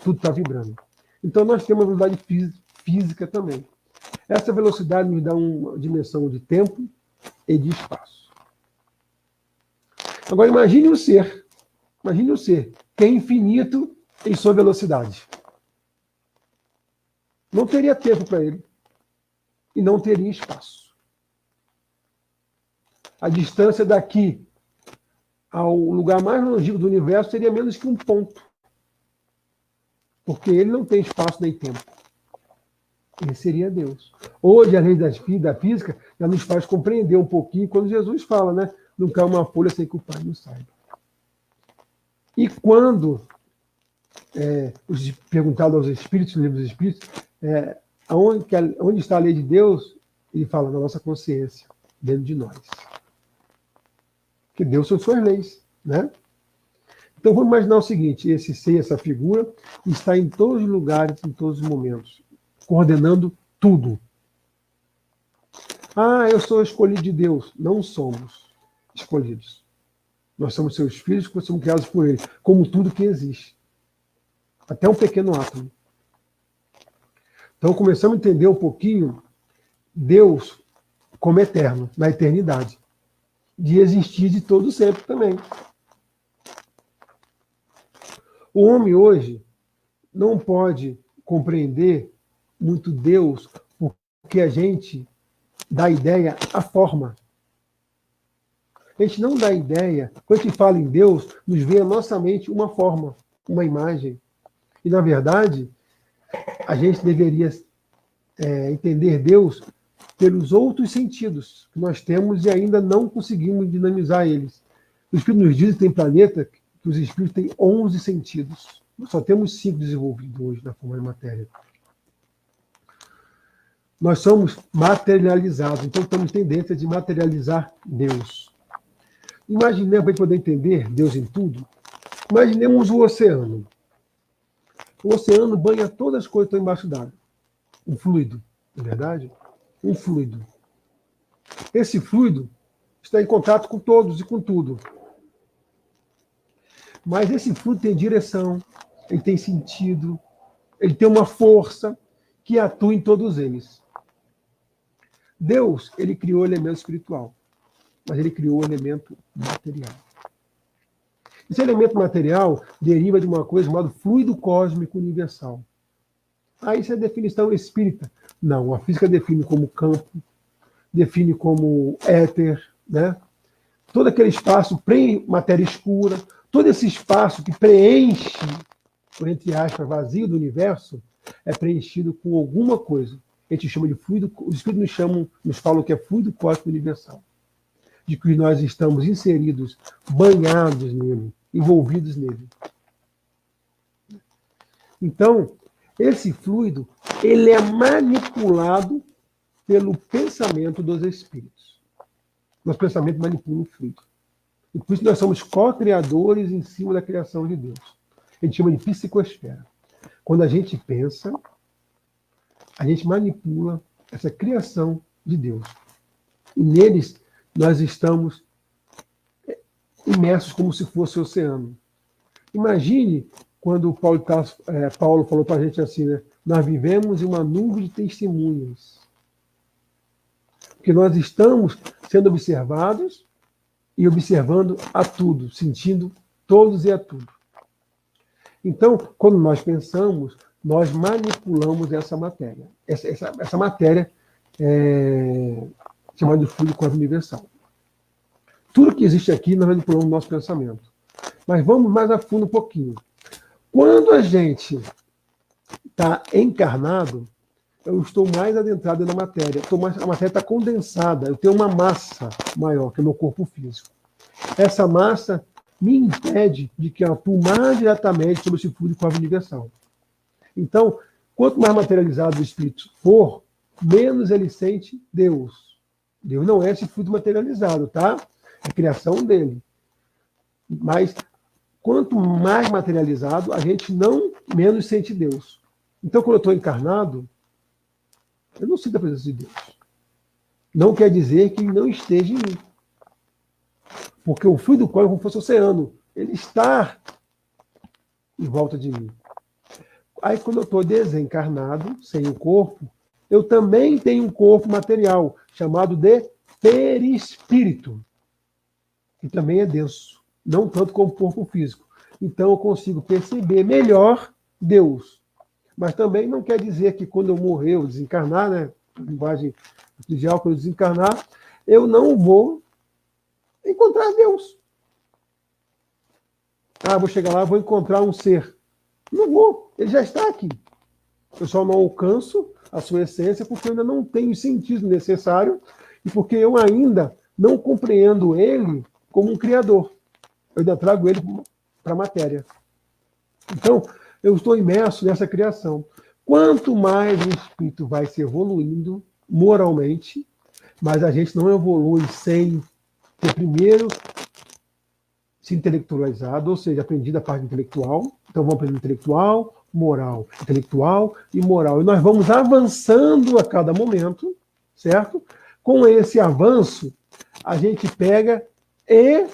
Tudo está vibrando. Então nós temos uma velocidade física também. Essa velocidade nos dá uma dimensão de tempo e de espaço. Agora imagine um ser que é infinito em sua velocidade. Não teria tempo para ele e não teria espaço. A distância daqui ao lugar mais longínquo do universo seria menos que um ponto. Porque ele não tem espaço nem tempo. Ele seria Deus. Hoje, a lei da física já nos faz compreender um pouquinho quando Jesus fala, né? Não cai uma folha sem que o Pai não saiba. E quando perguntado aos Espíritos, no livro dos Espíritos, onde está a lei de Deus? Ele fala na nossa consciência, dentro de nós. Que Deus são suas leis, né? Então vamos imaginar o seguinte: esse ser, essa figura, está em todos os lugares, em todos os momentos, coordenando tudo. Ah, eu sou escolhido de Deus. Não somos escolhidos. Nós somos seus filhos, que somos criados por Ele, como tudo que existe. Até um pequeno átomo. Então começamos a entender um pouquinho Deus como eterno, na eternidade. De existir de todo sempre também. O homem hoje não pode compreender muito Deus porque a gente dá ideia à forma. A gente não dá ideia, quando a gente fala em Deus, nos vem à nossa mente uma forma, uma imagem. E, na verdade, a gente deveria entender Deus pelos outros sentidos que nós temos e ainda não conseguimos dinamizar eles. Os Espíritos nos dizem que tem planeta que os Espíritos têm 11 sentidos. Nós só temos 5 desenvolvidos hoje na forma de matéria. Nós somos materializados, então temos tendência de materializar Deus. Imaginemos, para poder entender Deus em tudo, imaginemos o oceano. O oceano banha todas as coisas que estão embaixo d'água. um fluido, não é verdade? Um fluido. Esse fluido está em contato com todos e com tudo. Mas esse fluido tem direção, ele tem sentido, ele tem uma força que atua em todos eles. Deus, ele criou o elemento espiritual, mas ele criou o elemento material. Esse elemento material deriva de uma coisa chamada fluido cósmico universal. Isso é a definição espírita. Não, a física define como campo, define como éter, né? Todo aquele espaço matéria escura, todo esse espaço que preenche, por entre aspas, vazio do universo, é preenchido com alguma coisa. A gente chama de fluido, os espíritos nos falam que é fluido cósmico universal. De que nós estamos inseridos, banhados nele, envolvidos nele. Então, esse fluido, ele é manipulado pelo pensamento dos espíritos. Nosso pensamento manipula o fluido. E por isso nós somos co-criadores em cima da criação de Deus. A gente chama de psicosfera. Quando a gente pensa, a gente manipula essa criação de Deus. E neles nós estamos imersos como se fosse o oceano. Imagine quando Paulo falou para a gente assim, né? Nós vivemos em uma nuvem de testemunhas. Porque nós estamos sendo observados e observando a tudo, sentindo todos e a tudo. Então, quando nós pensamos, nós manipulamos essa matéria. Essa matéria é chamada de fluido cósmico universal. Tudo que existe aqui, nós manipulamos o nosso pensamento. Mas vamos mais a fundo um pouquinho. Quando a gente está encarnado, eu estou mais adentrado na matéria. A matéria está condensada. Eu tenho uma massa maior, que é o meu corpo físico. Essa massa me impede de que eu atue mais diretamente sobre esse fluido cósmico universal. Então, quanto mais materializado o espírito for, menos ele sente Deus. Deus não é esse fluido materializado, tá? É a criação dele. Mas, quanto mais materializado, a gente não menos sente Deus. Então, quando eu estou encarnado, eu não sinto a presença de Deus. Não quer dizer que ele não esteja em mim. Porque o fluido cósmico é como se fosse o oceano. Ele está em volta de mim. Aí, quando eu estou desencarnado, sem o corpo, eu também tenho um corpo material, chamado de perispírito, que também é denso, não tanto como o corpo físico. Então, eu consigo perceber melhor Deus. Mas também não quer dizer que quando eu morrer, eu desencarnar, né? Linguagem ideal, quando eu desencarnar, eu não vou encontrar Deus. Vou chegar lá, vou encontrar um ser. Não vou, ele já está aqui. Eu só não alcanço a sua essência porque eu ainda não tenho o sentido necessário e porque eu ainda não compreendo ele como um criador. Eu ainda trago ele para a matéria. Então, eu estou imerso nessa criação. Quanto mais o espírito vai se evoluindo moralmente, mas a gente não evolui sem ter primeiro se intelectualizado, ou seja, aprendido a parte intelectual. Então vamos aprender intelectual, moral, intelectual e moral. E nós vamos avançando a cada momento, certo? Com esse avanço, a gente pega e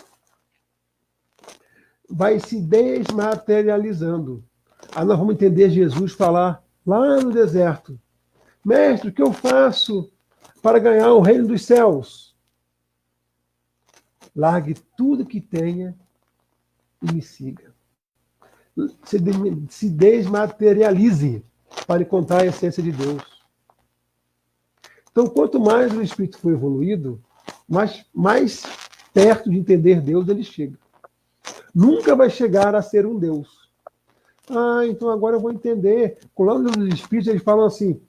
vai se desmaterializando. Aí nós vamos entender Jesus falar lá no deserto: Mestre, o que eu faço para ganhar o reino dos céus? Largue tudo que tenha e me siga. Se desmaterialize para encontrar a essência de Deus. Então, quanto mais o espírito for evoluído, mais perto de entender Deus ele chega. Nunca vai chegar a ser um Deus. Então agora eu vou entender. Lá no livro dos espíritos, eles falam assim: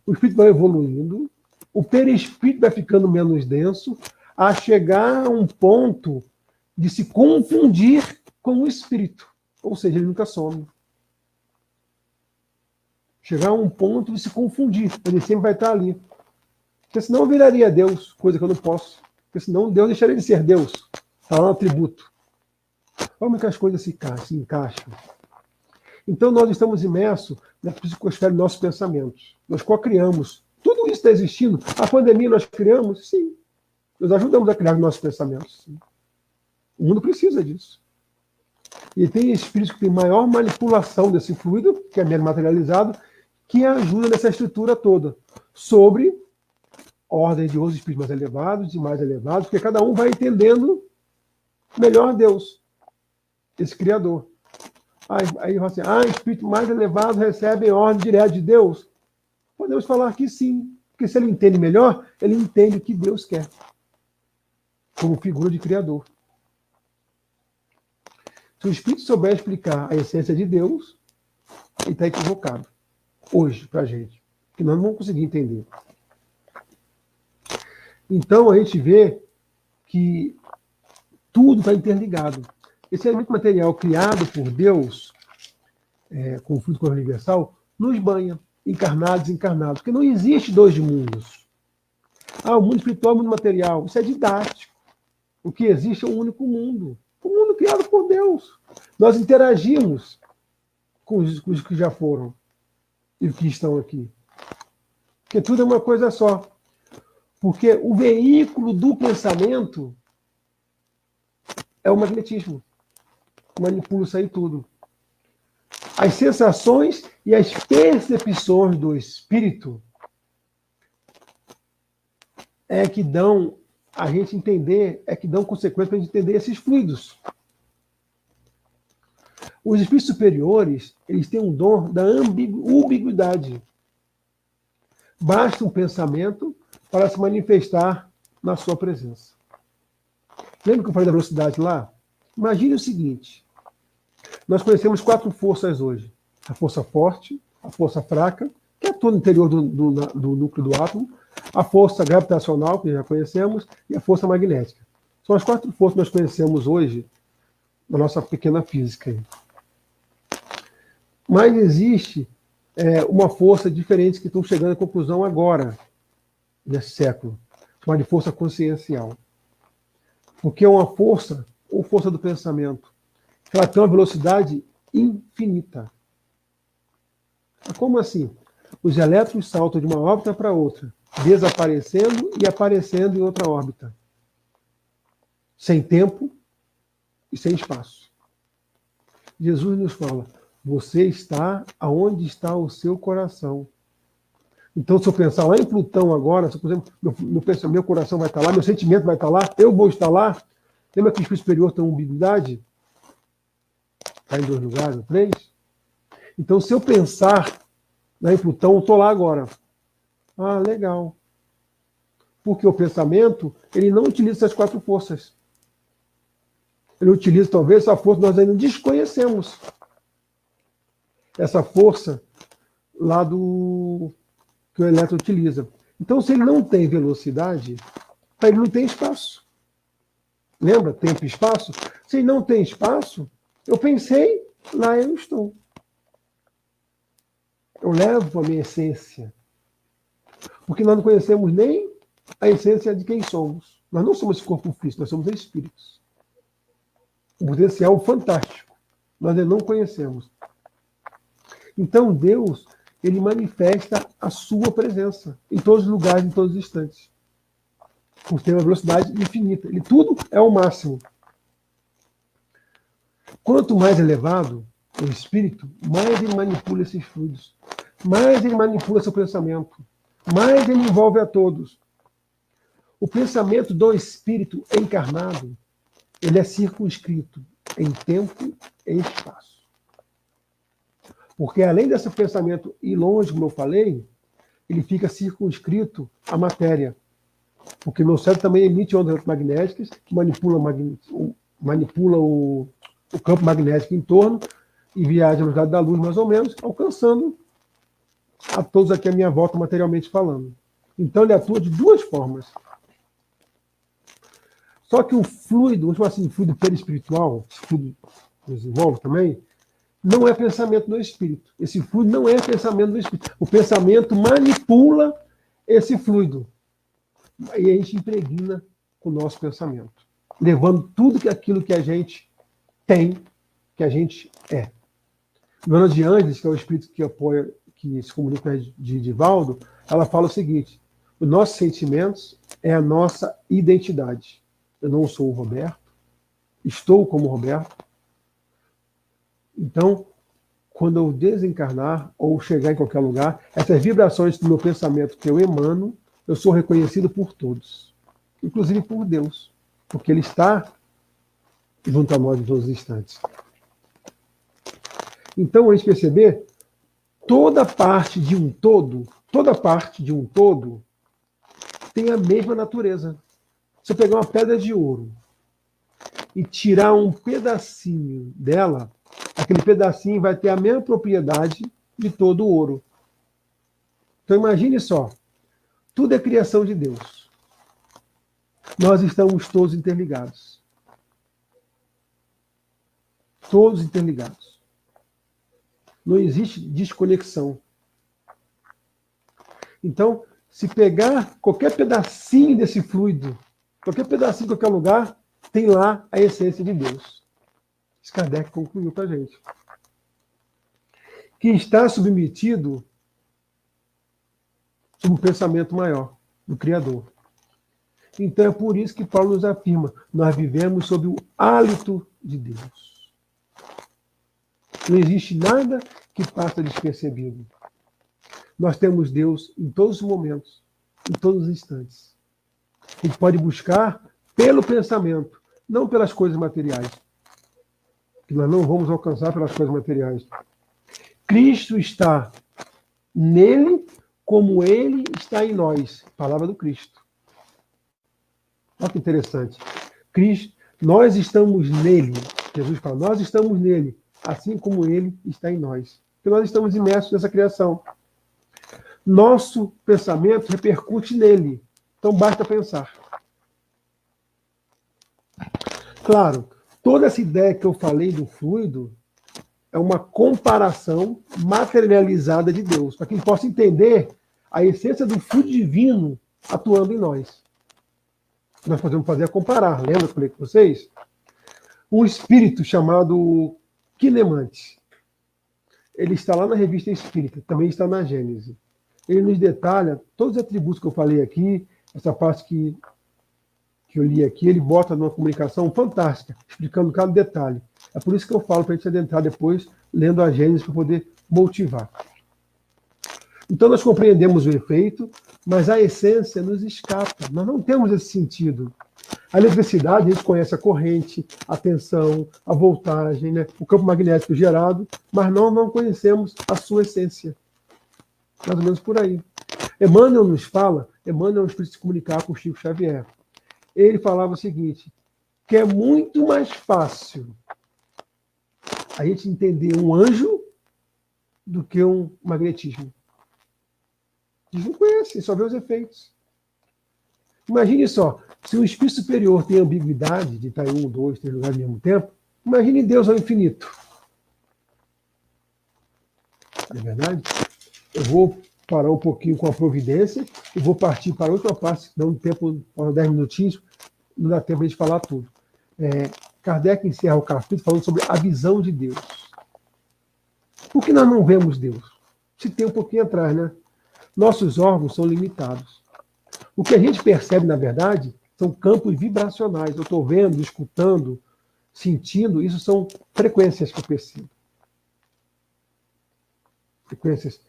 o espírito vai evoluindo, o perispírito vai ficando menos denso, a chegar a um ponto de se confundir com o espírito. Ou seja, ele nunca some. Chegar a um ponto de se confundir. Ele sempre vai estar ali. Porque senão eu viraria Deus, coisa que eu não posso. Porque senão Deus deixaria de ser Deus. Está lá no atributo. Como é que as coisas se encaixam? Então, nós estamos imersos na psicosfera dos nossos pensamentos. Nós co-criamos. Tudo isso está existindo. A pandemia nós criamos? Sim. Nós ajudamos a criar os nossos pensamentos. Sim. O mundo precisa disso. E tem espíritos que têm maior manipulação desse fluido, que é menos materializado, que ajuda nessa estrutura toda. Sobre ordem de outros espíritos mais elevados e mais elevados, porque cada um vai entendendo melhor Deus, esse Criador. Aí fala assim, espíritos mais elevados recebem ordem direta de Deus. Podemos falar que sim, porque se ele entende melhor, ele entende o que Deus quer, como figura de Criador. Se o espírito souber explicar a essência de Deus, ele está equivocado, hoje, para a gente, que nós não vamos conseguir entender. Então, a gente vê que tudo está interligado. Esse elemento material criado por Deus, com o fluido corpo universal, nos banha, encarnados e desencarnados, porque não existe dois mundos. O mundo espiritual e o mundo material. Isso é didático. O que existe é um único mundo. O mundo criado por Deus. Nós interagimos com os que já foram e os que estão aqui. Porque tudo é uma coisa só. Porque o veículo do pensamento é o magnetismo. Manipula isso aí tudo. As sensações e as percepções do espírito é que dão a gente entender, é que dão consequência para a gente entender esses fluidos. Os espíritos superiores, eles têm um dom da ambiguidade. Basta um pensamento para se manifestar na sua presença. Lembra que eu falei da velocidade lá? Imagine o seguinte. Nós conhecemos 4 forças hoje. A força forte, a força fraca, que atua no interior do núcleo do átomo, a força gravitacional, que já conhecemos, e a força magnética. São as 4 forças que nós conhecemos hoje na nossa pequena física. Mas existe uma força diferente que estão chegando à conclusão agora, nesse século, chamada de força consciencial. Porque é uma força, ou força do pensamento, que ela tem uma velocidade infinita. Como assim? Os elétrons saltam de uma órbita para outra, desaparecendo e aparecendo em outra órbita. Sem tempo e sem espaço. Jesus nos fala, você está aonde está o seu coração. Então, se eu pensar lá em Plutão agora, se, por exemplo, meu coração vai estar lá, meu sentimento vai estar lá, eu vou estar lá. Lembra que o espírito superior tem uma umbiguidade? Está em 2 lugares, ou 3? Então, se eu pensar lá em Plutão, eu estou lá agora. Legal. Porque o pensamento, ele não utiliza essas 4 forças. Ele utiliza, talvez, essa força que nós ainda desconhecemos. Essa força lá que o elétron utiliza. Então, se ele não tem velocidade, ele não tem espaço. Lembra? Tempo e espaço? Se ele não tem espaço, eu pensei, lá eu estou. Eu levo a minha essência. Porque nós não conhecemos nem a essência de quem somos. Nós não somos esse corpo físico, nós somos espíritos. Um potencial fantástico. Nós ainda não conhecemos. Então, Deus, ele manifesta a sua presença em todos os lugares, em todos os instantes. Por ter uma velocidade infinita. Ele tudo é o máximo. Quanto mais elevado o espírito, mais ele manipula esses fluidos. Mais ele manipula seu pensamento. Mais ele envolve a todos. O pensamento do espírito encarnado, ele é circunscrito em tempo e espaço. Porque além desse pensamento ir longe, como eu falei, ele fica circunscrito à matéria. Porque meu cérebro também emite ondas magnéticas que manipula o campo magnético em torno e viaja a velocidade da luz, mais ou menos, alcançando a todos aqui à minha volta, materialmente falando. Então ele atua de 2 formas. Só que o fluido, vamos chamar assim, fluido perispiritual, esse fluido que desenvolve também, não é pensamento do espírito. Esse fluido não é pensamento do espírito. O pensamento manipula esse fluido. E a gente impregna com o nosso pensamento, levando tudo aquilo que a gente tem, que a gente é. Joana de Ângeles, que é o espírito que apoia, que se comunica de Divaldo, ela fala o seguinte: os nossos sentimentos é a nossa identidade. Eu não sou o Roberto, estou como Roberto. Então, quando eu desencarnar ou chegar em qualquer lugar, essas vibrações do meu pensamento que eu emano, eu sou reconhecido por todos, inclusive por Deus, porque Ele está junto a nós em todos os instantes. Então, a gente perceber, toda parte de um todo tem a mesma natureza. Se eu pegar uma pedra de ouro e tirar um pedacinho dela, aquele pedacinho vai ter a mesma propriedade de todo o ouro. Então imagine só, tudo é criação de Deus. Nós estamos todos interligados. Todos interligados. Não existe desconexão. Então, se pegar qualquer pedacinho desse fluido, qualquer pedacinho em qualquer lugar, tem lá a essência de Deus. Isso Kardec concluiu para a gente. Que está submetido sob o pensamento maior do Criador. Então é por isso que Paulo nos afirma, nós vivemos sob o hálito de Deus. Não existe nada que passa despercebido. Nós temos Deus em todos os momentos, em todos os instantes. A gente pode buscar pelo pensamento, não pelas coisas materiais. Que nós não vamos alcançar pelas coisas materiais. Cristo está nele como ele está em nós. Palavra do Cristo. Olha que interessante. Cristo, nós estamos nele. Jesus fala, nós estamos nele, assim como ele está em nós. Porque nós estamos imersos nessa criação. Nosso pensamento repercute nele. Então basta pensar. Claro, toda essa ideia que eu falei do fluido é uma comparação materializada de Deus, para que a gente possa entender a essência do fluido divino atuando em nós. Nós podemos fazer a comparar. Lembra que eu falei com vocês? Um espírito chamado Quinemante. Ele está lá na Revista Espírita, também está na Gênese. Ele nos detalha todos os atributos que eu falei aqui, essa parte que eu li aqui, ele bota numa comunicação fantástica, explicando cada detalhe. É por isso que eu falo para a gente adentrar depois, lendo a Gênesis, para poder motivar. Então nós compreendemos o efeito, mas a essência nos escapa. Nós não temos esse sentido. A eletricidade, a gente conhece a corrente, a tensão, a voltagem, né? O campo magnético gerado, mas nós não conhecemos a sua essência. Mais ou menos por aí. Emmanuel nos fala, Emmanuel é um espírito de se comunicar com o Chico Xavier. Ele falava o seguinte, que é muito mais fácil a gente entender um anjo do que um magnetismo. Eles não conhecem, só vê os efeitos. Imagine só, se o espírito superior tem ambiguidade de estar em 1, 2, 3 lugares ao mesmo tempo, imagine Deus ao infinito. Não é verdade? Eu vou parar um pouquinho com a providência e vou partir para outra parte, dando tempo, 10 minutinhos, não dá tempo de a gente falar tudo. Kardec encerra o capítulo falando sobre a visão de Deus. Por que nós não vemos Deus? Se tem um pouquinho atrás, né? Nossos órgãos são limitados. O que a gente percebe, na verdade, são campos vibracionais. Eu estou vendo, escutando, sentindo, isso são frequências que eu percebo. Frequências,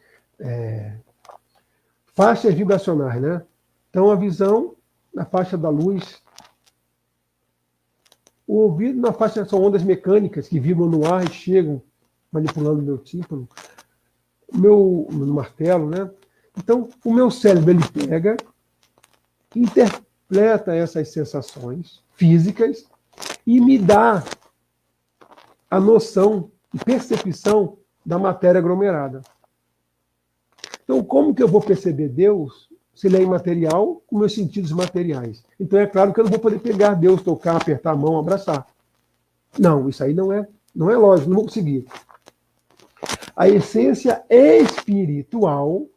faixas vibracionais, né? Então, a visão na faixa da luz. O ouvido na faixa são ondas mecânicas que vibram no ar e chegam manipulando o meu tímpano. O meu martelo, né? Então, o meu cérebro, ele pega, interpreta essas sensações físicas e me dá a noção e percepção da matéria aglomerada. Então, como que eu vou perceber Deus se ele é imaterial com meus sentidos materiais? Então, é claro que eu não vou poder pegar Deus, tocar, apertar a mão, abraçar. Não, isso aí não é lógico, não vou conseguir. A essência espiritual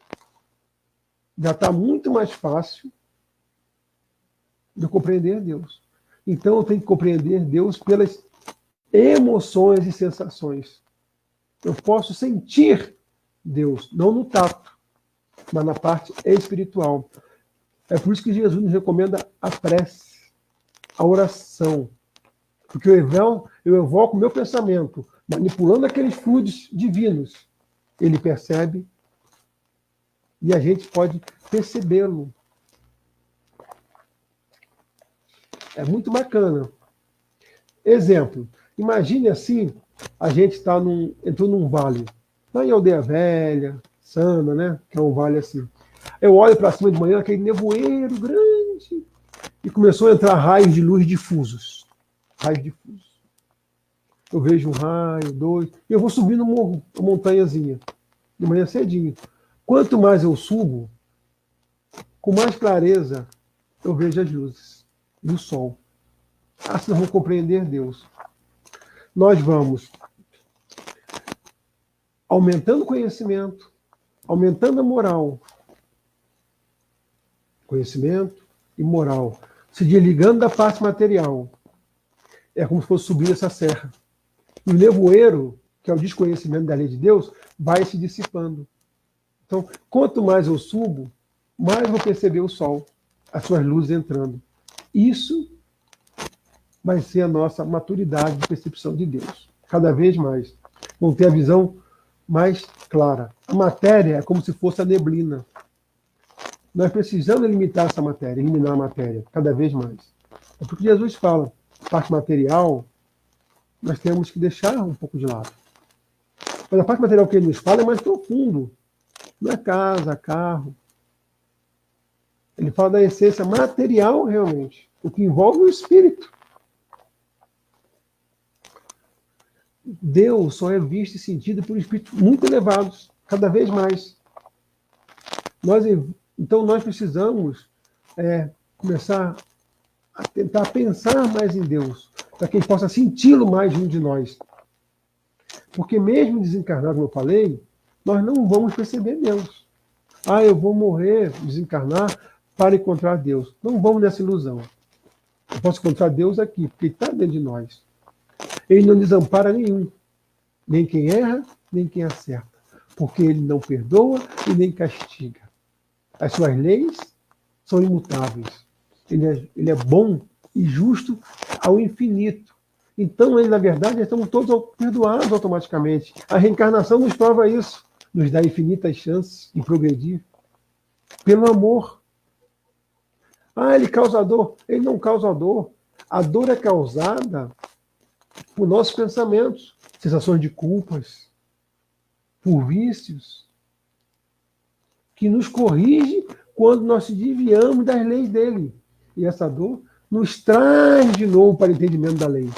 já está muito mais fácil de compreender Deus. Então, eu tenho que compreender Deus pelas emoções e sensações. Eu posso sentir Deus, não no tato, mas na parte espiritual. É por isso que Jesus nos recomenda a prece, a oração. Porque eu evoco o meu pensamento, manipulando aqueles fluidos divinos. Ele percebe e a gente pode percebê-lo. É muito bacana. Exemplo, imagine assim, a gente entrou num vale, lá em Aldeia Velha, Sana, né? Que é um vale assim. Eu olho para cima de manhã, aquele nevoeiro grande, e começou a entrar raios de luz difusos. Raios difusos. Eu vejo um raio, dois, e eu vou subindo uma montanhazinha, de manhã cedinho. Quanto mais eu subo, com mais clareza eu vejo as luzes do sol. Assim nós vamos compreender Deus. Nós vamos aumentando o conhecimento, aumentando a moral. Conhecimento e moral. Se desligando da parte material. É como se fosse subir essa serra. E o nevoeiro, que é o desconhecimento da lei de Deus, vai se dissipando. Então, quanto mais eu subo, mais eu vou perceber o sol, as suas luzes entrando. Isso vai ser a nossa maturidade de percepção de Deus. Cada vez mais. Vamos ter a visão mais clara. A matéria é como se fosse a neblina. Nós precisamos limitar essa matéria, eliminar a matéria, cada vez mais. É porque Jesus fala, a parte material, nós temos que deixar um pouco de lado. Mas a parte material que ele nos fala é mais profundo. Não é casa, carro. Ele fala da essência material, realmente. O que envolve o espírito. Deus só é visto e sentido por espíritos muito elevados, cada vez mais. Então nós precisamos começar a tentar pensar mais em Deus, para que ele possa senti-lo mais junto de nós. Porque mesmo desencarnado, como eu falei, nós não vamos perceber Deus. Eu vou morrer, desencarnar, para encontrar Deus. Não vamos nessa ilusão. Eu posso encontrar Deus aqui, porque ele está dentro de nós. Ele não desampara nenhum. Nem quem erra, nem quem acerta. Porque ele não perdoa e nem castiga. As suas leis são imutáveis. Ele é bom e justo ao infinito. Então, ele, na verdade, estamos todos perdoados automaticamente. A reencarnação nos prova isso. Nos dá infinitas chances de progredir. Pelo amor. Ele causa dor. Ele não causa dor. A dor é causada por nossos pensamentos, sensações de culpas, por vícios, que nos corrige quando nós se desviamos das leis dele. E essa dor nos traz de novo para o entendimento da lei.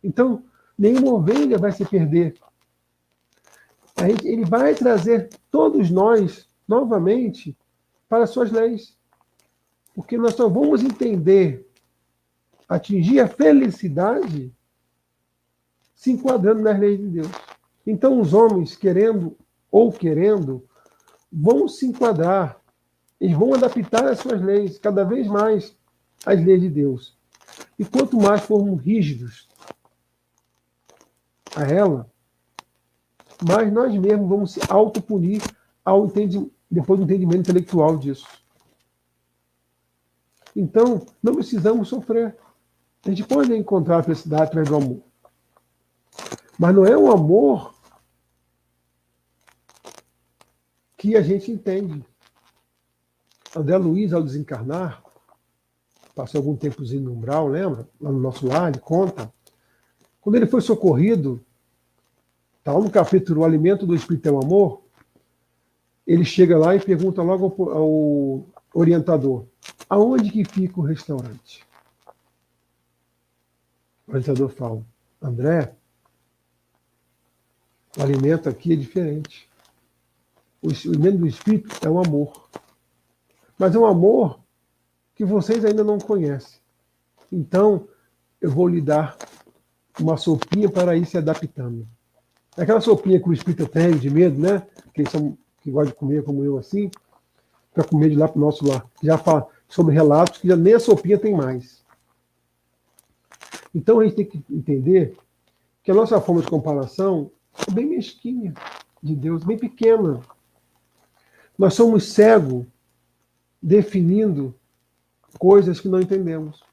Então, nenhuma ovelha vai se perder. Ele vai trazer todos nós, novamente, para as suas leis. Porque nós só vamos entender, atingir a felicidade se enquadrando nas leis de Deus. Então, os homens, querendo, vão se enquadrar. Eles vão adaptar as suas leis, cada vez mais, às leis de Deus. E quanto mais formos rígidos a ela, mais nós mesmos vamos se autopunir depois do entendimento intelectual disso. Então, não precisamos sofrer. A gente pode encontrar a felicidade através do amor. Mas não é um amor que a gente entende. André Luiz, ao desencarnar, passou algum tempozinho no umbral, lembra? Lá no nosso lar, ele conta. Quando ele foi socorrido, está lá no capítulo O Alimento do Espírito é o Amor, ele chega lá e pergunta logo ao orientador, aonde que fica o restaurante? O orientador fala, André, o alimento aqui é diferente. O alimento do Espírito é o amor. Mas é um amor que vocês ainda não conhecem. Então, eu vou lhe dar uma sopinha para ir se adaptando. Aquela sopinha que o Espírito tem de medo, né? Que gostam de comer como eu assim, para comer de lá para o nosso lar. Já fala sobre relatos que já nem a sopinha tem mais. Então, a gente tem que entender que a nossa forma de comparação bem mesquinha de Deus, bem pequena. Nós somos cegos definindo coisas que não entendemos.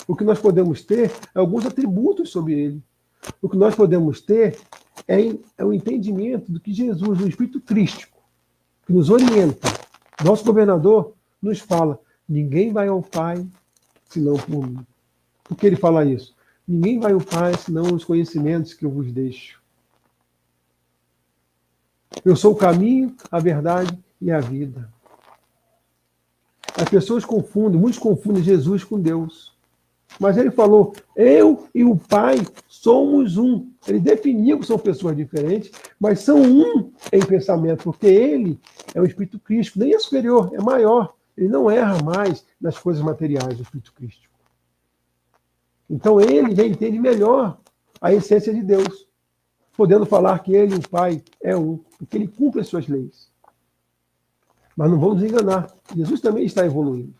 O que nós podemos ter é alguns atributos sobre ele. O que nós podemos ter é o entendimento do que Jesus, o Espírito Crístico, que nos orienta, nosso governador, nos fala: ninguém vai ao Pai senão por mim. Por que ele fala isso? Ninguém vai ao Pai senão os conhecimentos que eu vos deixo. Eu sou o caminho, a verdade e a vida. As pessoas confundem, muitos confundem Jesus com Deus. Mas ele falou: eu e o Pai somos um. Ele definiu que são pessoas diferentes, mas são um em pensamento, porque ele é o Espírito Crístico, nem é superior, é maior. Ele não erra mais nas coisas materiais do Espírito Crístico. Então ele já entende melhor a essência de Deus, podendo falar que ele e o Pai é um, porque ele cumpre as suas leis. Mas não vamos nos enganar, Jesus também está evoluindo.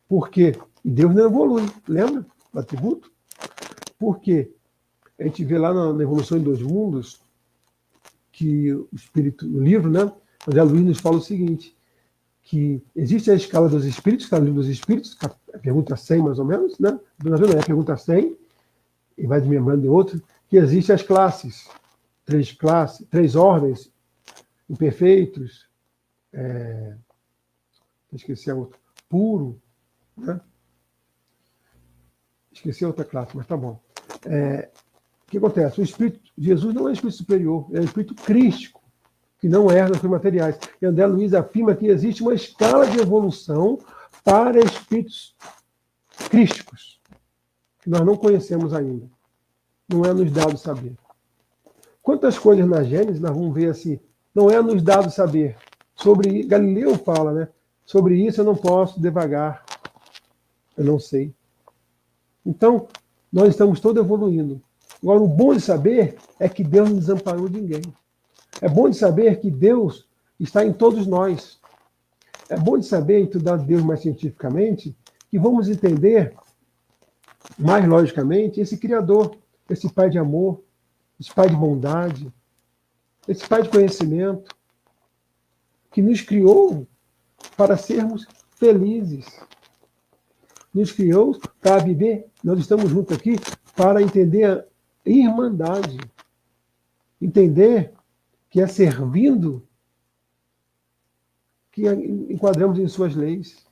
Por quê? E Deus não evolui, lembra do atributo? Por quê? A gente vê lá na Evolução em Dois Mundos, que o Espírito, no livro, né? André Luiz nos fala o seguinte, que existe a escala dos espíritos, que está no livro dos espíritos, a pergunta 100 mais ou menos, né? É a pergunta 100, e vai desmembrando de outro, que existem as classes, três ordens, imperfeitos, esqueci a outra, puro, né? Esqueci a outra classe, mas tá bom. O que acontece? O Espírito, Jesus não é um Espírito superior, é um Espírito crístico, que não herda as coisas materiais. E André Luiz afirma que existe uma escala de evolução para espíritos crísticos, que nós não conhecemos ainda. Não é nos dado saber. Quantas coisas na Gênesis nós vamos ver assim, não é nos dado saber. Sobre Galileu fala, né? Sobre isso eu não posso devagar. Eu não sei. Então, nós estamos todos evoluindo. Agora, o bom de saber é que Deus não desamparou ninguém. É bom de saber que Deus está em todos nós. É bom de saber, estudar Deus mais cientificamente, que vamos entender mais logicamente esse Criador, esse Pai de amor, esse Pai de bondade, esse Pai de conhecimento, que nos criou para sermos felizes. Nos criou para viver, nós estamos juntos aqui, para entender a irmandade. Entender que é servindo que enquadramos em suas leis.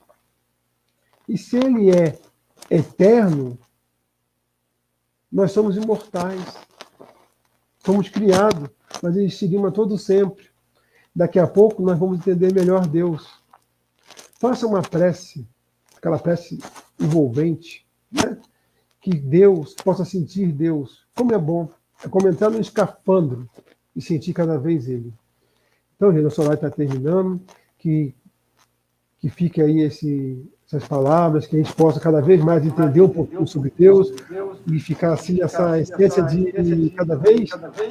E se ele é eterno, nós somos imortais. Fomos criados, mas existiremos a todo sempre. Daqui a pouco nós vamos entender melhor Deus. Faça uma prece, aquela prece envolvente, né? Que Deus possa sentir Deus. Como é bom. É como entrar no escafandro e sentir cada vez Ele. Então, gente, nosso horário está terminando. Que fique aí essas palavras, que a gente possa cada vez mais entender um pouquinho sobre Deus e ficar assim, essa essência de cada vez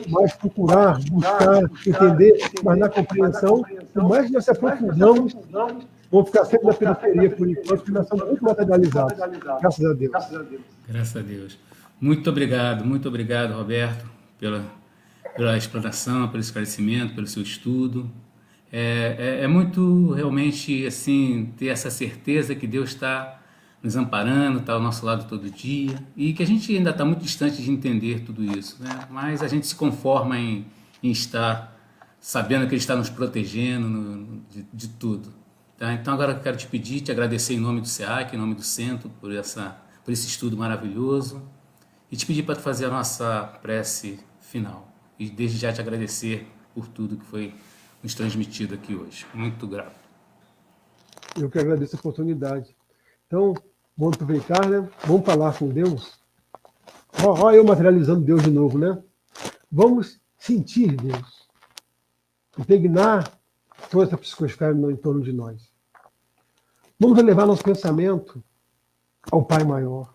mais procurar, buscar, entender, mas na compreensão, por mais que nós se aprofundamos, vamos ficar sempre na periferia por enquanto, porque nós somos muito materializados. Graças a Deus. Graças a Deus. Muito obrigado, Roberto, pela explanação, pelo esclarecimento, pelo seu estudo. É muito realmente assim ter essa certeza que Deus está nos amparando, está ao nosso lado todo dia e que a gente ainda está muito distante de entender tudo isso, né? Mas a gente se conforma em estar sabendo que Ele está nos protegendo de tudo. Tá? Então agora eu quero te pedir, te agradecer em nome do SEAC, em nome do Centro, por esse estudo maravilhoso e te pedir para fazer a nossa prece final. E desde já te agradecer por tudo que foi nos transmitido aqui hoje. Muito grato. Eu que agradeço a oportunidade. Então, vamos aproveitar, né? Vamos falar com Deus. Olha eu materializando Deus de novo, né? Vamos sentir Deus. Impregnar toda essa psicosfera em torno de nós. Vamos elevar nosso pensamento ao Pai maior,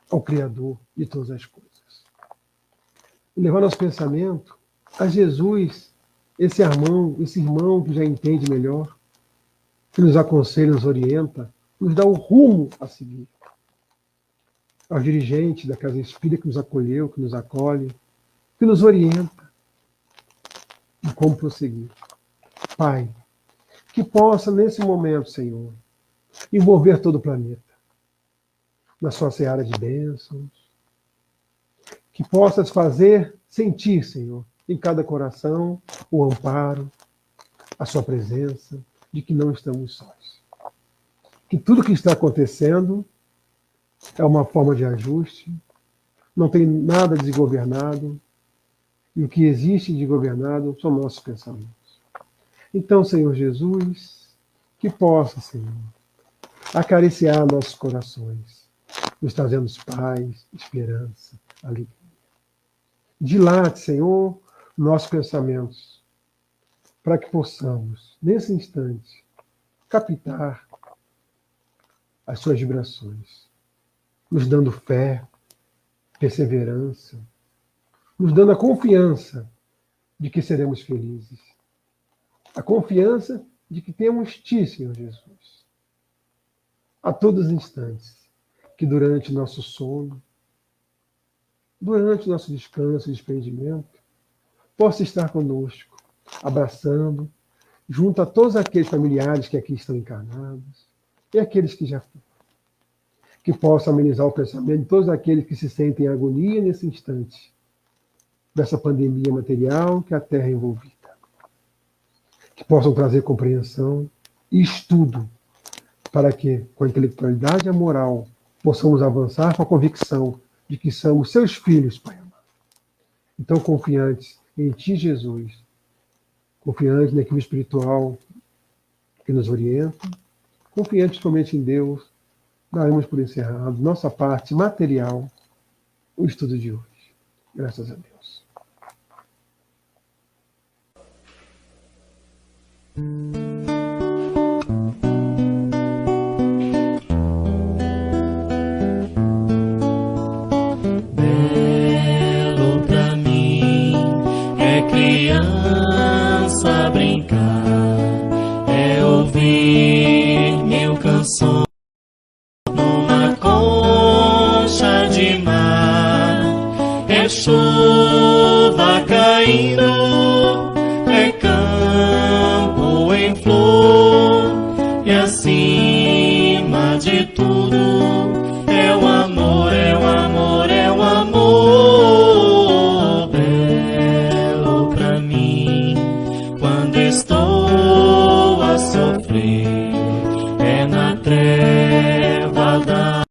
ao Criador de todas as coisas. Elevar nosso pensamento a Jesus, esse irmão que já entende melhor, que nos aconselha, nos orienta, nos dá o rumo a seguir. Aos dirigentes da Casa Espírita que nos acolheu, que nos acolhe, que nos orienta em como prosseguir. Pai, que possa, nesse momento, Senhor, envolver todo o planeta na sua seara de bênçãos, que possa fazer sentir, Senhor, em cada coração o amparo, a sua presença, de que não estamos sós. Que tudo que está acontecendo é uma forma de ajuste, não tem nada desgovernado, e o que existe de governado são nossos pensamentos. Então, Senhor Jesus, que possa, Senhor, acariciar nossos corações, nos trazendo paz, esperança, alegria. Dilate, Senhor, nossos pensamentos, para que possamos, nesse instante, captar as suas vibrações, nos dando fé, perseverança, nos dando a confiança de que seremos felizes. A confiança de que temos Ti, Senhor Jesus. A todos os instantes, que durante nosso sono, durante nosso descanso e desprendimento, possa estar conosco, abraçando, junto a todos aqueles familiares que aqui estão encarnados e aqueles que já foram. Que possa amenizar o pensamento de todos aqueles que se sentem em agonia nesse instante dessa pandemia material que a Terra é envolvida. Que possam trazer compreensão e estudo para que, com a intelectualidade e a moral, possamos avançar com a convicção de que somos seus filhos, Pai amado. Então, confiantes em Ti, Jesus, confiantes na equipe espiritual que nos orienta, confiantes somente em Deus, daremos por encerrado nossa parte material, o estudo de hoje. Graças a Deus. Belo pra mim é criança brincar, é ouvir mil canções numa concha de mar, é chuva caindo